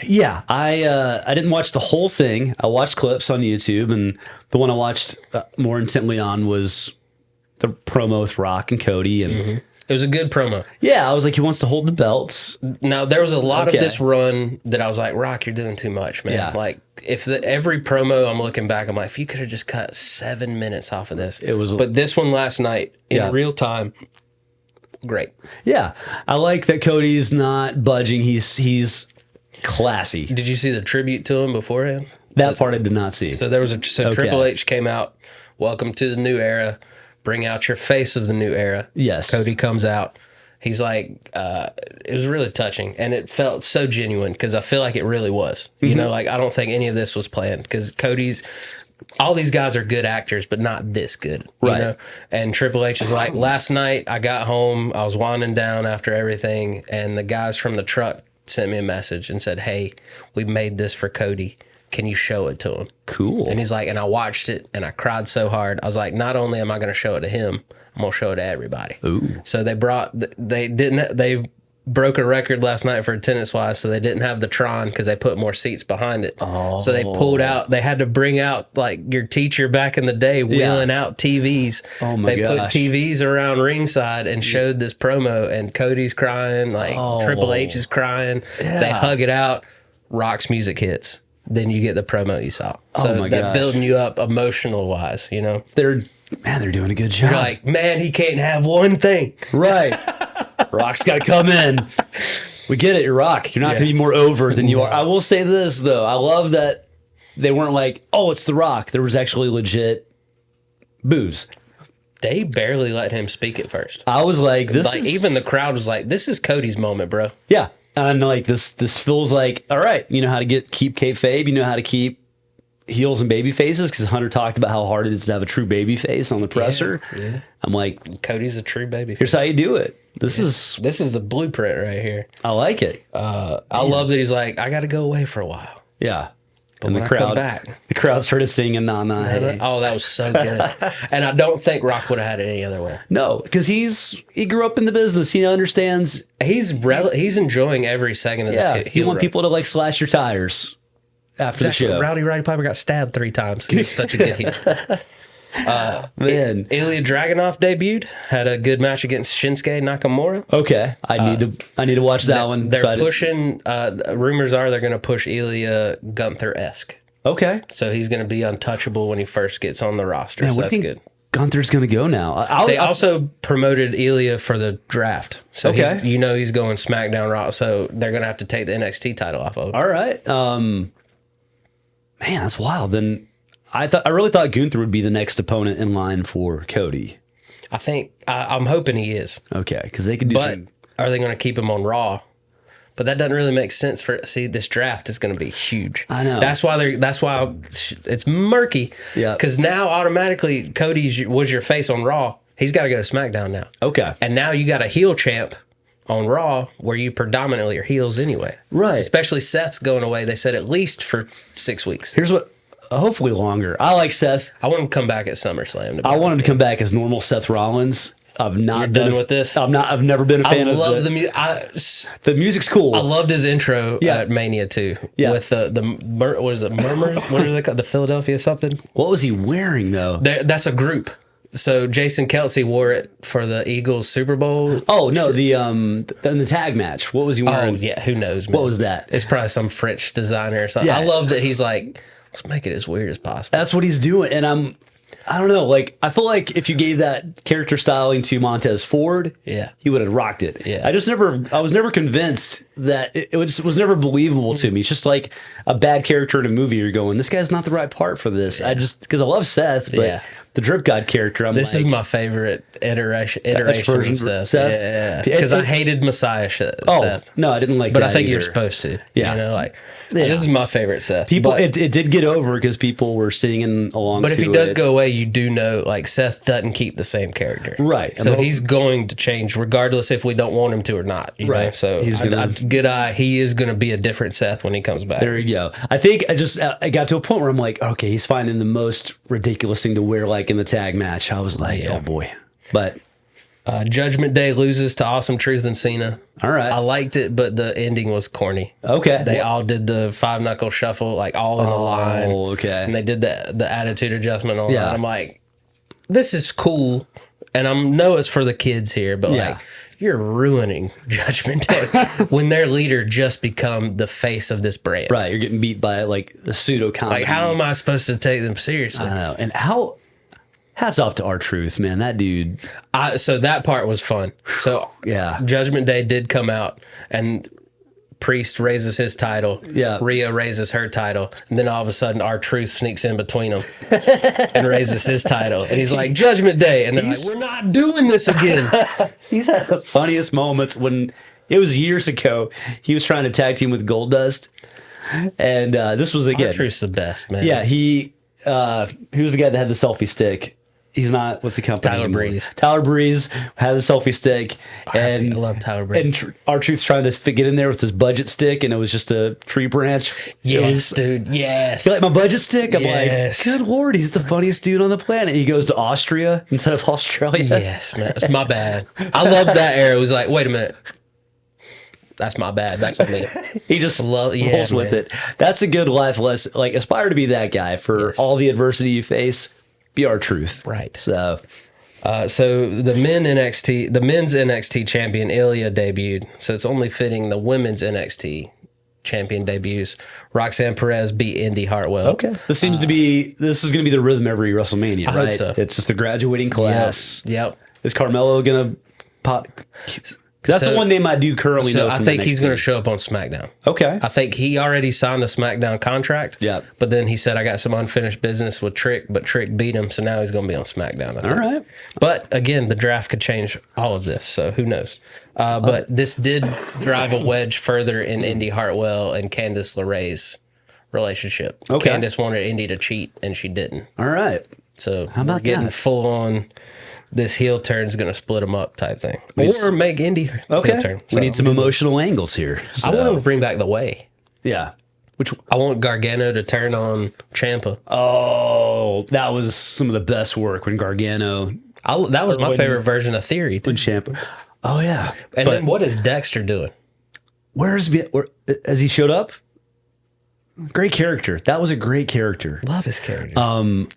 Yeah. I didn't watch the whole thing. I watched clips on YouTube, and the one I watched more intently on was the promo with Rock and Cody, and It was a good promo. Yeah, I was like, he wants to hold the belts. Now, there was a lot of this run that I was like, Rock, you're doing too much, man. Yeah. Like, every promo I'm looking back, I'm like, if you could have just cut 7 minutes off of this. But this one last night, in real time, great. Yeah, I like that Cody's not budging. He's classy. Did you see the tribute to him beforehand? That part I did not see. So there was Triple H came out, welcome to the new era, bring out your face of the new era. Yes. Cody comes out. He's like, it was really touching, and it felt so genuine because I feel like it really was. You know, like I don't think any of this was planned because all these guys are good actors, but not this good. You know? And Triple H is like, last night I got home, I was winding down after everything, and the guys from the truck sent me a message and said, hey, we made this for Cody. Can you show it to him? Cool. And he's like, and I watched it and I cried so hard. I was like, not only am I going to show it to him, I'm going to show it to everybody. Ooh. So they broke a record last night for attendance wise. So they didn't have the Tron because they put more seats behind it. Oh. So they had to bring out like your teacher back in the day, wheeling out TVs. Oh my gosh. They put TVs around ringside and showed this promo, and Cody's crying, like Triple H is crying. Yeah. They hug it out. Rock's music hits. Then you get the promo you saw. So building you up emotional wise, you know. They're doing a good job. You're like, man, he can't have one thing. Right. Rock's got to come in. We get it, you're Rock. You're not going to be more over than you are. I will say this, though. I love that they weren't like, oh, it's The Rock. There was actually legit boos. They barely let him speak at first. I was like, even the crowd was like, this is Cody's moment, bro. Yeah. And like this feels like, all right, you know how to keep kayfabe, you know how to keep heels and baby faces, because Hunter talked about how hard it is to have a true baby face on the presser. Yeah. I'm like, Cody's a true baby face. Here's how you do it. This is the blueprint right here. I like it. I love that he's like, I got to go away for a while. Yeah. But and the crowd started singing "Na Na Hey." Oh, that was so good. And I don't think Rock would have had it any other way. No, because he grew up in the business. He understands. He's enjoying every second of this. Yeah, you want people to like slash your tires after the show. Roddy Piper got stabbed 3 times. He was such a good heel. Man, Ilya Dragunov debuted, had a good match against Shinsuke Nakamura. Okay, I need to watch that one. They're pushing. Rumors are they're going to push Ilya Gunther-esque. Okay, so he's going to be untouchable when he first gets on the roster. Man, so that's good. Gunther's going to go now. They also promoted Ilya for the draft, so he's going SmackDown Raw. So they're going to have to take the NXT title off of him. All right, man, that's wild. Then. I really thought Gunther would be the next opponent in line for Cody. I think I'm hoping he is. Okay, because they could do. But are they going to keep him on Raw? But that doesn't really make sense for. See, this draft is going to be huge. I know. That's why it's murky. Yeah. Because now automatically Cody was your face on Raw. He's got to go to SmackDown now. Okay. And now you got a heel champ on Raw where you predominantly are heels anyway. Right. Especially Seth's going away. They said at least for 6 weeks. Here's what. Hopefully longer. I like Seth. I want him to come back at SummerSlam. I want him to come back as normal Seth Rollins. I've not been with this. I've never been a fan of the music. The music's cool. I loved his intro at Mania too. Yeah. With what is it? Murmurs? What is it called? The Philadelphia something? What was he wearing though? That's a group. So Jason Kelce wore it for the Eagles Super Bowl. Oh no, in the tag match. What was he wearing? Oh yeah, who knows? Man. What was that? It's probably some French designer or something. Yeah. I love that he's like, let's make it as weird as possible. That's what he's doing. And I don't know, like, I feel like if you gave that character styling to Montez Ford, he would have rocked it. Yeah. I was never convinced that it was never believable to me. It's just like a bad character in a movie. You're going, this guy's not the right part for this. Yeah. Because I love Seth, but the Drip God character, this is my favorite iteration of Seth. Yeah. Because I hated Messiah Seth. Oh, no, I didn't like but that I think either. you're supposed to. Yeah. You know, this is my favorite Seth. It did get over because people were singing along. But if he does go away, you do know, like, Seth doesn't keep the same character. Right. So he's going to change regardless if we don't want him to or not. You know? So good eye. He is going to be a different Seth when he comes back. There you go. I think I got to a point where I'm like, okay, he's finding the most ridiculous thing to wear, like in the tag match. I was like, oh boy. But Judgment Day loses to Awesome Truth and Cena. All right. I liked it, but the ending was corny. Okay. They all did the 5-knuckle shuffle, like all in a line. Oh, okay. And they did the attitude adjustment on that. I'm like, this is cool and I know it's for the kids here, but like, you're ruining Judgment Day when their leader just become the face of this brand. Right. You're getting beat by like the pseudo comedy. Like, how am I supposed to take them seriously? I don't know. And hats off to R-Truth, man. That dude. So that part was fun. So Yeah. Judgment Day did come out, and Priest raises his title. Yeah. Rhea raises her title. And then all of a sudden, R-Truth sneaks in between them and raises his title. And he's like, Judgment Day. And they're like, we're not doing this again. He's had the funniest moments when it was years ago. He was trying to tag team with Goldust. And this was again. R-Truth's the best, man. Yeah. He was the guy that had the selfie stick. He's not with the company Tyler anymore. Breeze. Tyler Breeze had a selfie stick, and I love Tyler Breeze. And R-Truth's trying to get in there with his budget stick, and it was just a tree branch. Yes, dude. Yes. You like my budget stick? I'm Yes. like, good Lord, he's the funniest dude on the planet. He goes to Austria instead of Australia. Yes, man. It's my bad. I love that era. It was like, wait a minute. That's my bad. That's on me. He just rolls with it. That's a good life lesson. Like, aspire to be that guy for all the adversity you face. Be R-Truth. Right. So the men's NXT champion Ilya debuted. So it's only fitting the women's NXT champion debuts. Roxanne Perez beat Indy Hartwell. okay, this is going to be the rhythm every WrestleMania, I right? hope so. It's just the graduating class. Yep. Is Carmelo going to pop? That's the one name I do currently know. I think he's going to show up on SmackDown. Okay. I think he already signed a SmackDown contract. Yeah. But then he said, I got some unfinished business with Trick, but Trick beat him, so now he's going to be on SmackDown. All right. But again, the draft could change all of this, so who knows? But this did drive a wedge further in Indy Hartwell and Candice LeRae's relationship. Okay. Candice wanted Indy to cheat, and she didn't. All right. So how about getting that? full on, this heel turn is going to split them up type thing. Or make Indy heel turn. We need some emotional angles here. I want to bring back the way. Yeah. I want Gargano to turn on Ciampa. Oh, that was some of the best work when Gargano. That was my favorite version of Theory. When Ciampa. Oh yeah. And then what is Dexter doing? Where has he showed up? Great character. That was a great character. Love his character.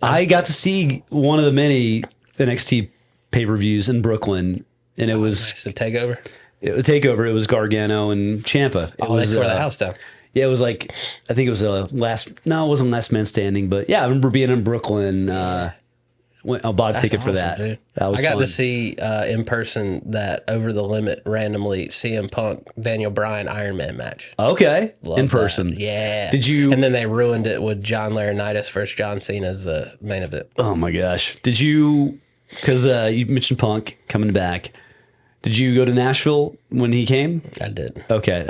I got to see one of the many NXT pay-per-views in Brooklyn, and it was Nice. The takeover. it was Takeover. It was Gargano and Ciampa. It was They tore the house down. Yeah, it was like, I think it was it wasn't Last Man Standing, but yeah, I remember being in Brooklyn. I bought a ticket for that. Dude. That was I got fun. to see in person that Over the Limit randomly CM Punk Daniel Bryan Iron Man match. Okay, Love in that. person. Yeah. Did you? And then they ruined it with John Laurinaitis versus John Cena as the main event. Oh my gosh! Did you? Because you mentioned Punk coming back. Did you go to Nashville when he came? I did. Okay,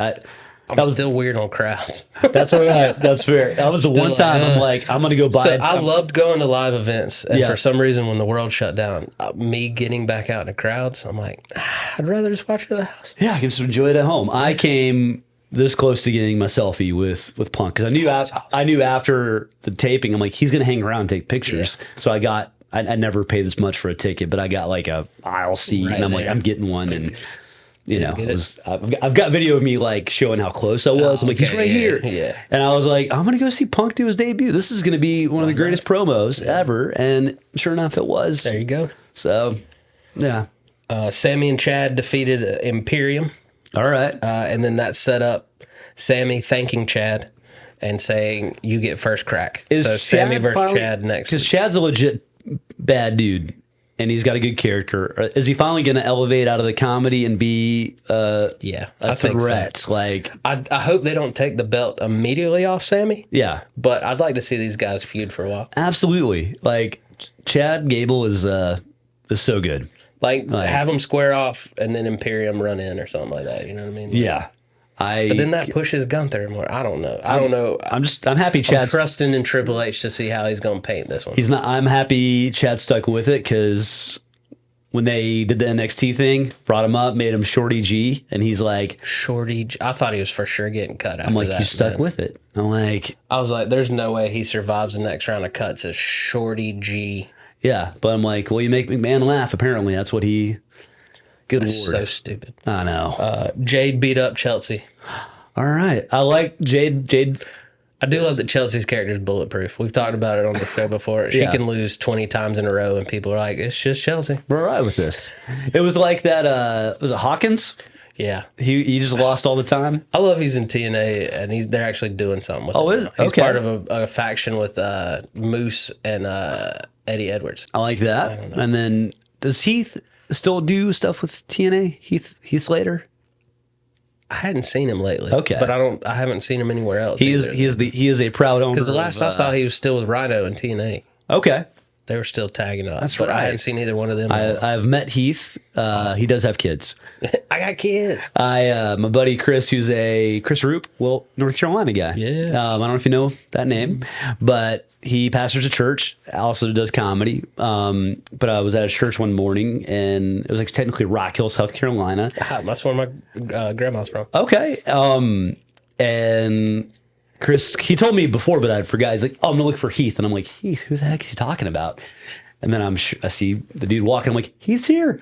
I'm still weird on crowds. that's all right. That's fair. That was the one time I'm like, I'm gonna go buy. So I loved going to live events, and Yeah. for some reason, when the world shut down, me getting back out in the crowds, I'm like, I'd rather just watch it at the house. Yeah, I can just enjoy it at home. I came this close to getting my selfie with Punk because I knew after the taping, I'm like, he's gonna hang around and take pictures. Yeah. So I never paid this much for a ticket, but I got like a aisle seat, Right and I'm like, there. I'm getting one, and get I've got video of me like showing how close I was. I'm like, he's okay, right yeah, here, yeah. And I was like, I'm gonna go see Punk do his debut. This is gonna be one of the greatest promos ever, and sure enough, it was. There you go. So, yeah, Sammy and Chad defeated Imperium, all right. and then that set up Sammy thanking Chad and saying, "You get first crack." So Sammy versus Chad next. Because Chad's a legit bad dude, and he's got a good character. Is he finally going to elevate out of the comedy and be Yeah, a I think so. threat? Like, I hope they don't take the belt immediately off Sammy, yeah, but I'd like to see these guys feud for a while. absolutely. Like, Chad Gable is so good. Like have them square off and then Imperium run in or something like that. You know what I mean? Yeah, But then that pushes Gunther more. I don't know. I'm happy Chad's. I'm trusting in Triple H to see how he's going to paint this one. He's not. I'm happy Chad stuck with it because when they did the NXT thing, brought him up, made him Shorty G, and he's like, Shorty, I thought he was for sure getting cut after I'm like, that. you stuck man. with it. I'm like, I was like, there's no way he survives the next round of cuts as Shorty G. yeah. But I'm like, well, you make McMahon laugh. Apparently, that's what he. Good That's Lord. so stupid. I know. Jade beat up Chelsea. All right. I like Jade. I do love that Chelsea's character is bulletproof. We've talked about it on the show before. She can lose 20 times in a row, and people are like, "It's just Chelsea." We're all right with this. It was like that. Was it Hawkins? Yeah, he just lost all the time. I love he's in TNA, and they're actually doing something with him. He's part of a faction with Moose and Eddie Edwards. I like that. And then does Heath still do stuff with TNA? Heath Slater? I hadn't seen him lately. Okay, but I haven't seen him anywhere else. He is a proud owner. Because the last I saw, he was still with Rhino and TNA. Okay. They were still tagging up. That's but right. I hadn't seen either one of them. I've met Heath. He does have kids. I got kids. My buddy Chris, who's Chris Roop, North Carolina guy. Yeah. I don't know if you know that name, but he pastors a church, also does comedy. But I was at a church one morning, and it was like technically Rock Hill, South Carolina. That's where my grandma's from. Okay. And Chris, he told me before, but I forgot. He's like, "Oh, I'm gonna look for Heath," and I'm like, "Heath? Who the heck is he talking about?" And then I see the dude walking. I'm like, "He's here."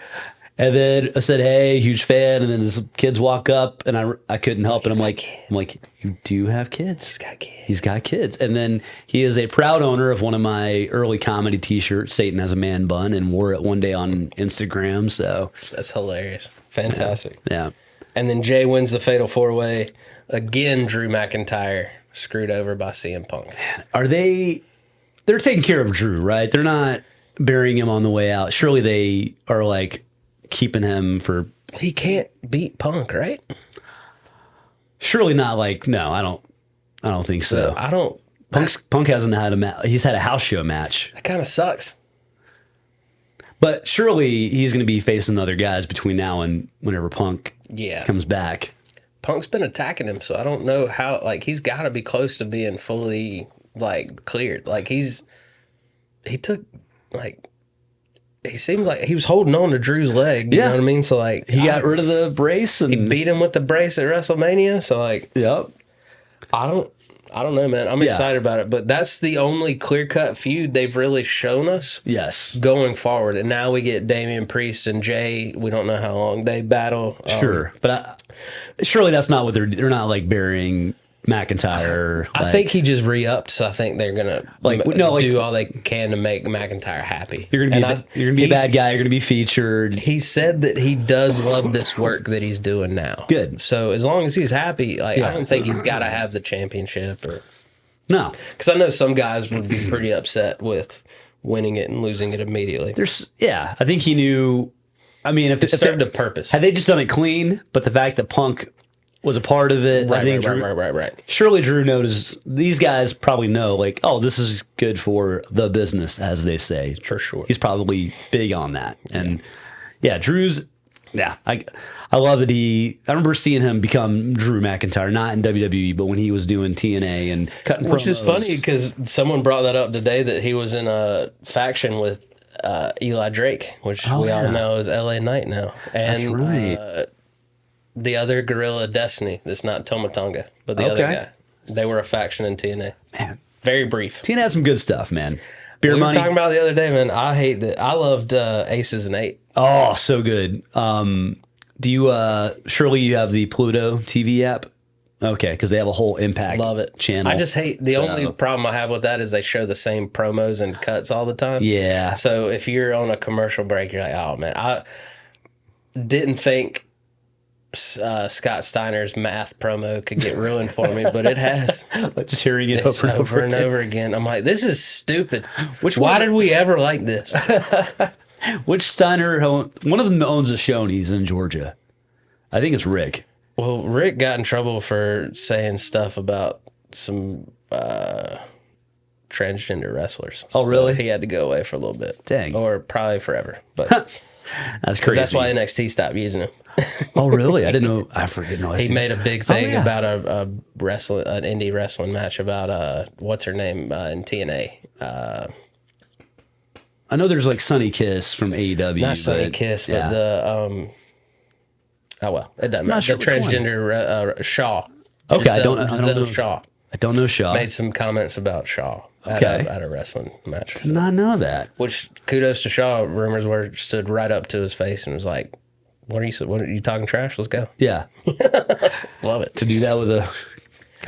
And then I said, "Hey, huge fan." And then his kids walk up, and I couldn't help it. I'm like, "You do have kids?" He's got kids. He's got kids. And then he is a proud owner of one of my early comedy T-shirts, "Satan Has a Man Bun," and wore it one day on Instagram. So that's hilarious, fantastic. Yeah. And then Jay wins the Fatal 4-Way again. Drew McIntyre screwed over by CM Punk. They're taking care of Drew, right? They're not burying him on the way out. Surely they are like keeping him for. He can't beat Punk, right? Surely not. No, I don't think so. Punk hasn't had a match. He's had a house show match. That kind of sucks. But surely he's going to be facing other guys between now and whenever Punk comes back. Punk's been attacking him, so I don't know how. He's got to be close to being fully cleared. He seemed like he was holding on to Drew's leg. You know what I mean? So he got rid of the brace and he beat him with the brace at WrestleMania. So yep. I don't know, man. I'm excited about it, but that's the only clear-cut feud they've really shown us. Yes. Going forward, and now we get Damian Priest and Jay. We don't know how long they battle. Sure, but surely that's not what they're not burying McIntyre. I think he just re-upped, so I think they're gonna do all they can to make McIntyre happy. You're gonna be a bad guy. You're gonna be featured. He said that he does love this work that he's doing now. Good. So as long as he's happy, I don't think he's got to have the championship or no. Because I know some guys would be pretty upset with winning it and losing it immediately. I think he knew. I mean, if it served a purpose, had they just done it clean, but the fact that Punk was a part of it. Right. Surely Drew knows, these guys probably know, this is good for the business, as they say. For sure. He's probably big on that. And Drew's, I love that I remember seeing him become Drew McIntyre, not in WWE, but when he was doing TNA and cutting promos. Which is funny because someone brought that up today that he was in a faction with Eli Drake, which we all know is LA Knight now. And, that's right. The other Gorilla Destiny, that's not Tomatonga, but the other guy. They were a faction in TNA. Man. Very brief. TNA had some good stuff, man. Beer we Money. were talking about the other day, man. I hate that. I loved Aces and Eight. Oh, so good. Do you, surely you have the Pluto TV app? Okay, because they have a whole Impact channel. I just hate, the only problem I have with that is they show the same promos and cuts all the time. Yeah. So if you're on a commercial break, you're like, oh, man. I didn't think Scott Steiner's math promo could get ruined for me, but it has. Just hearing it over and over again. I'm like, this is stupid. Why did we ever like this? Which Steiner? One of them owns a Shoney's in Georgia. I think it's Rick. Well, Rick got in trouble for saying stuff about some transgender wrestlers. Oh, really? So he had to go away for a little bit. Dang. Or probably forever. But that's crazy. That's why NXT stopped using him. Oh, really? I didn't know. I forget. No, he made a big thing about an indie wrestling match about what's her name in TNA. I know there's Sunny Kiss from AEW. Not Sunny Kiss, but the oh well, it doesn't matter. The transgender Shaw. Okay, I don't know Shaw. I don't know Shaw. Made some comments about Shaw at a wrestling match. Did not know that. Which kudos to Shaw. Rumors stood right up to his face and was like, "What are you talking trash? Let's go." Yeah, love it to do that with a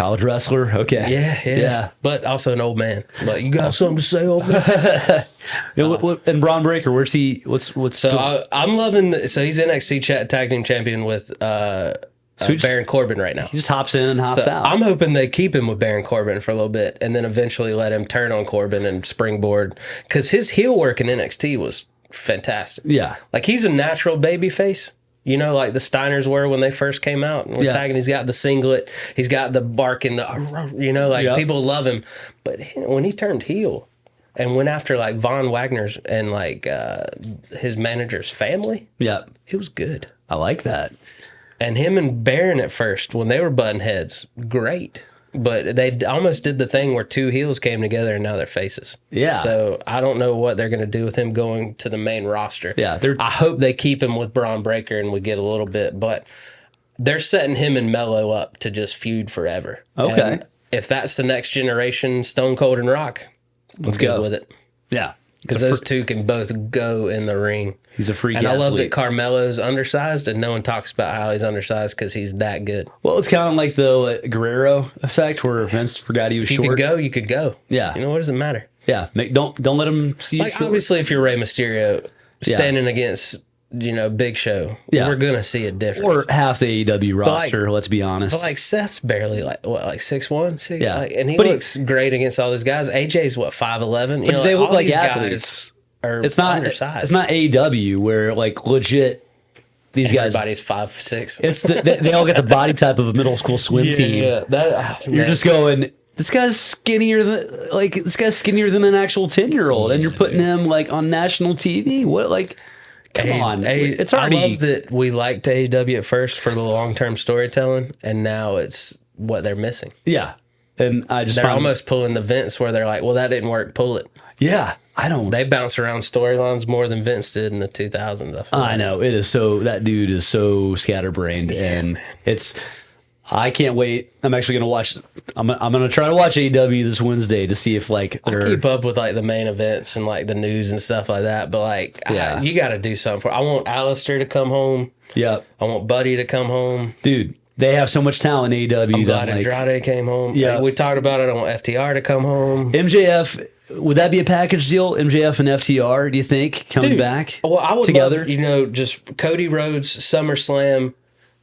College wrestler. Okay. Yeah. But also an old man. But you got something to say, old man? And Braun Breaker, where's he? What's So I'm loving. So he's NXT tag team champion with Baron Corbin right now. he just hops in and hops out. I'm hoping they keep him with Baron Corbin for a little bit, and then eventually let him turn on Corbin and springboard, because his heel work in NXT was fantastic. Yeah. Like, he's a natural baby face. You know, like the Steiners were when they first came out and were tagging. He's got the singlet. He's got the bark and the, you know, like people love him. But when he turned heel and went after like Von Wagner's and like his manager's family, it was good. I like that. And him and Baron at first, when they were butting heads, great. But they almost did the thing where two heels came together and now they're faces. Yeah. So I don't know what they're going to do with him going to the main roster. Yeah. I hope they keep him with Braun Breaker and we get a little bit. But they're setting him and Mello up to just feud forever. Okay. And if that's the next generation Stone Cold and Rock, let's go with it. Yeah. Because those two can both go in the ring. He's a freak And athlete. I love that Carmelo's undersized, and no one talks about how he's undersized because he's that good. Well, it's kind of like the Guerrero effect, where Vince forgot he was short. You could go, you could go. Yeah. You know, what does it matter? Yeah. Don't let him see you. Like, obviously, if you're Rey Mysterio standing against, you know, Big Show, we're going to see a difference. Or half the AEW roster, let's be honest. But like Seth's barely like 6'1"? Yeah. Like, and he looks great against all those guys. AJ's 5'11"? But they look all like these athletes. It's not undersized. It's not AEW where like legit these guys. Everybody's 5'6". It's they all get the body type of a middle school swim team. Yeah, you're just going. This guy's skinnier than an actual 10-year-old, and you're putting him like on national TV. What, like? Come on, it's already. I love that we liked AEW at first for the long-term storytelling, and now it's what they're missing. Yeah, and they're almost pulling the Vince where they're like, well, that didn't work. Pull it. Yeah. They bounce around storylines more than Vince did in the 2000s. I know. It is so, that dude is so scatterbrained, and I can't wait. I'm actually going to watch, I'm going to try to watch AEW this Wednesday to see if like I keep up with like the main events and like the news and stuff like that. But like, you got to do something I want Alistair to come home. Yeah. I want Buddy to come home. Dude, they have so much talent in AEW. I'm glad Andrade came home. Yeah. Like, we talked about it. I want FTR to come home. MJF, would that be a package deal? MJF and FTR, do you think, coming back well, I would together? Love, just Cody Rhodes, SummerSlam.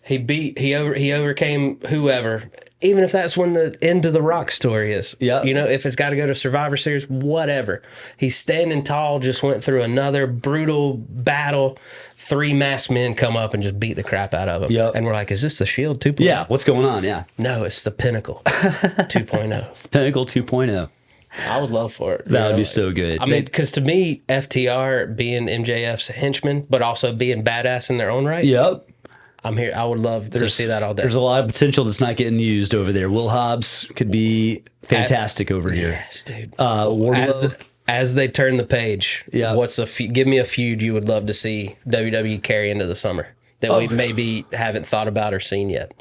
He overcame whoever, even if that's when the end of the Rock story is. Yeah. You know, if it's got to go to Survivor Series, whatever. He's standing tall, just went through another brutal battle. 3 masked men come up and just beat the crap out of him. Yep. And we're like, is this the Shield 2.0? Yeah, what's going on? Yeah. No, it's the Pinnacle 2.0. It's the Pinnacle 2.0. I would love for it. That would be so good. I mean, because to me, FTR being MJF's henchman, but also being badass in their own right. Yep. I'm here. I would love to see that all day. There's a lot of potential that's not getting used over there. Will Hobbs could be fantastic over here. Yes, dude. As they turn the page, what's give me a feud you would love to see WWE carry into the summer that we maybe haven't thought about or seen yet?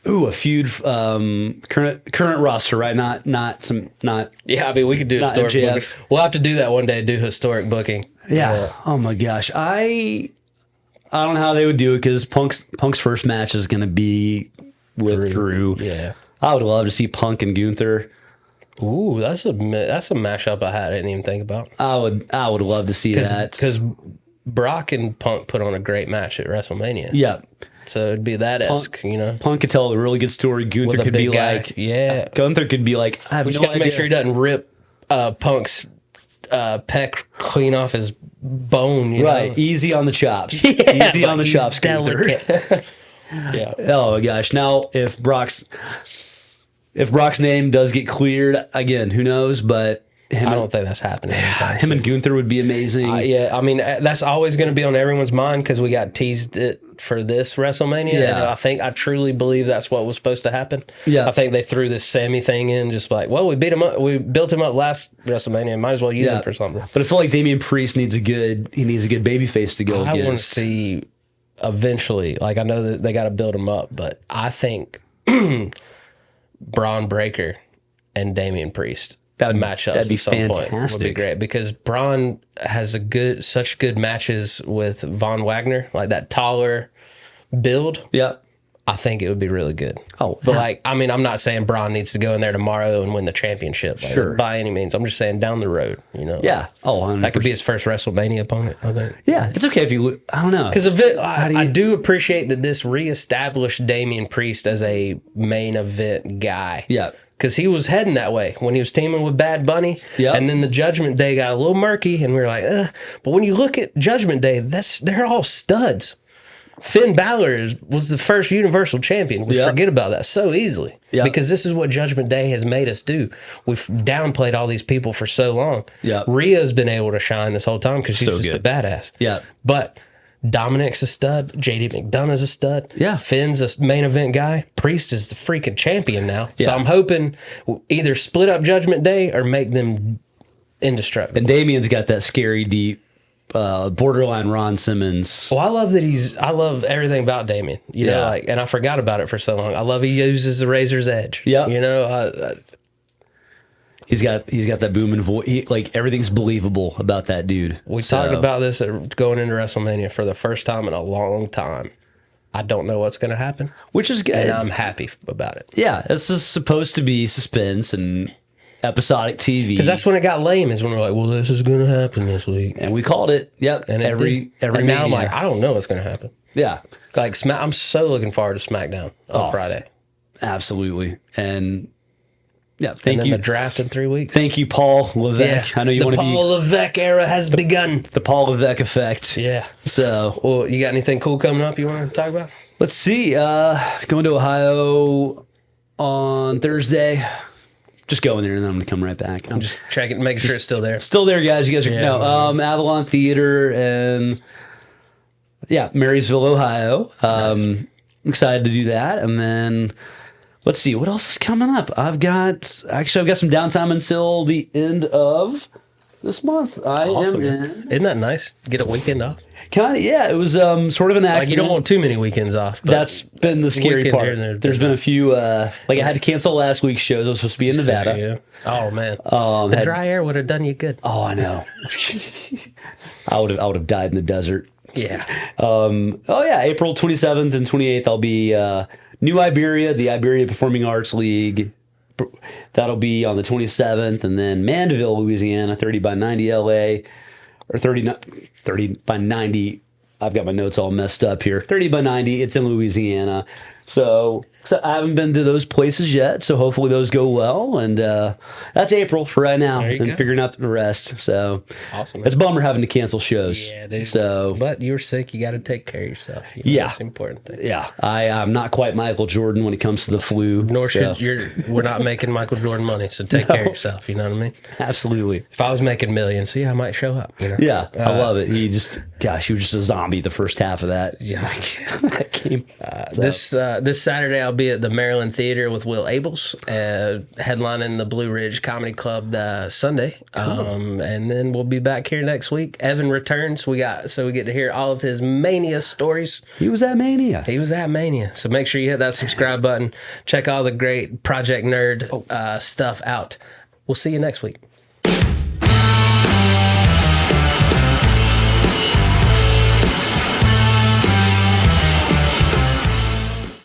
Ooh, a feud, current roster, right? Not. Yeah, I mean, we could do historic booking. We'll have to do that one day. Do historic booking. Yeah. Oh my gosh, I don't know how they would do it because Punk's first match is going to be with Drew. Yeah, I would love to see Punk and Gunther. Ooh, that's a mashup I didn't even think about. I would love to see that because Brock and Punk put on a great match at WrestleMania. Yeah. So it'd be that esque, you know. Punk could tell a really good story. Gunther could be like, Gunther could be like, I have no idea. Make sure he doesn't rip Punk's pec clean off his bone. You know? Easy on the chops. Easy on the chops, Gunther. Yeah. Oh my gosh. Now, if Brock's name does get cleared again, who knows? But I don't think that's happening. Him and Gunther would be amazing. Yeah, I mean, that's always going to be on everyone's mind because we got teased it for this WrestleMania. Yeah. And I truly believe that's what was supposed to happen. Yeah. I think they threw this Sammy thing in just like, well, we beat him up. We built him up last WrestleMania. Might as well use him for something. But I feel like Damian Priest needs a good baby face to go against. I want to see eventually, like I know that they got to build him up, but I think Braun Breaker and Damian Priest matchups that'd be at some fantastic. point would be great because Braun has such good matches with Von Wagner, like that taller build. Yeah. I think it would be really good. Oh, but yeah. like, I mean, I'm not saying Braun needs to go in there tomorrow and win the championship, like, Sure, by any means. I'm just saying down the road, you know. Yeah. Oh, 100%. That could be his first WrestleMania opponent, I think. Yeah, it's okay if you. I don't know. Because I do appreciate that this reestablished Damian Priest as a main event guy. Yeah. Because he was heading that way when he was teaming with Bad Bunny. Yep. And then the Judgment Day got a little murky, and we were like, ugh. But when you look at Judgment Day, they're all studs. Finn Balor was the first Universal Champion. We forget about that so easily. Yep. Because this is what Judgment Day has made us do. We've downplayed all these people for so long. Yep. Rhea's been able to shine this whole time because she's just a badass. Yeah. But Dominic's a stud. JD McDonough's a stud. Yeah. Finn's a main event guy. Priest is the freaking champion now. Yeah. So I'm hoping either split up Judgment Day or make them indestructible. And Damian's got that scary, deep, borderline Ron Simmons. Well, I love everything about Damien. You know, like, and I forgot about it for so long. I love he uses the razor's edge. Yeah. You know, He's got that booming voice. Like, everything's believable about that dude. we talked about this going into WrestleMania for the first time in a long time. I don't know what's going to happen, which is good. and I'm happy about it. Yeah, this is supposed to be suspense and episodic TV. Because that's when it got lame, is when we're like, well, this is going to happen this week. And we called it. Yep. And every and now I'm Mania. like, I don't know what's going to happen. Yeah. Like, I'm so looking forward to SmackDown on Friday. Absolutely. And yeah, And thank then you. the draft in 3 weeks. Thank you, Paul Levesque. I know you want to be. The Paul Levesque era has begun. The Paul Levesque effect. Yeah. So, Well, you got anything cool coming up you want to talk about? let's see. Going to Ohio on Thursday. Just going there and then I'm going to come right back. I'm Just checking, making sure it's still there. still there, guys. You guys are Avalon Theater and Marysville, Ohio. I'm excited to do that. And then let's see what else is coming up. I've got some downtime until the end of this month. I am in. Isn't that nice? Get a weekend off. Kind of, yeah. It was sort of an accident. Like, you don't want too many weekends off. But That's been the scary weekend part. here and there. There's been a few, like I had to cancel last week's shows. I was supposed to be in Nevada. Yeah. Oh man, the dry air would have done you good. Oh, I know. I would have died in the desert. Yeah. April 27th and 28th, I'll be New Iberia, the Iberia Performing Arts League. That'll be on the 27th, and then Mandeville, Louisiana, 30 by 90 LA, or 30 by 90. I've got my notes all messed up here. 30 by 90, it's in Louisiana. So I haven't been to those places yet, so hopefully those go well. And that's April for right now, and figuring out the rest. So awesome. It's a bummer having to cancel shows. Yeah, dude. So, but you were sick. You got to take care of yourself. You know, that's the important thing. Yeah, I'm not quite Michael Jordan when it comes to the flu. Nor should we're not making Michael Jordan money, so take care of yourself. You know what I mean? Absolutely. If I was making millions, I might show up. You know? Yeah, I love it. He was just a zombie the first half of that. Yeah. That game. This Saturday, I'll be at the Maryland Theater with Will Abels, headlining the Blue Ridge Comedy Club Sunday. And then we'll be back here next week. Evan returns. We get to hear all of his Mania stories. He was at Mania. So make sure you hit that subscribe button. Check all the great Project Nerd stuff out. We'll see you next week.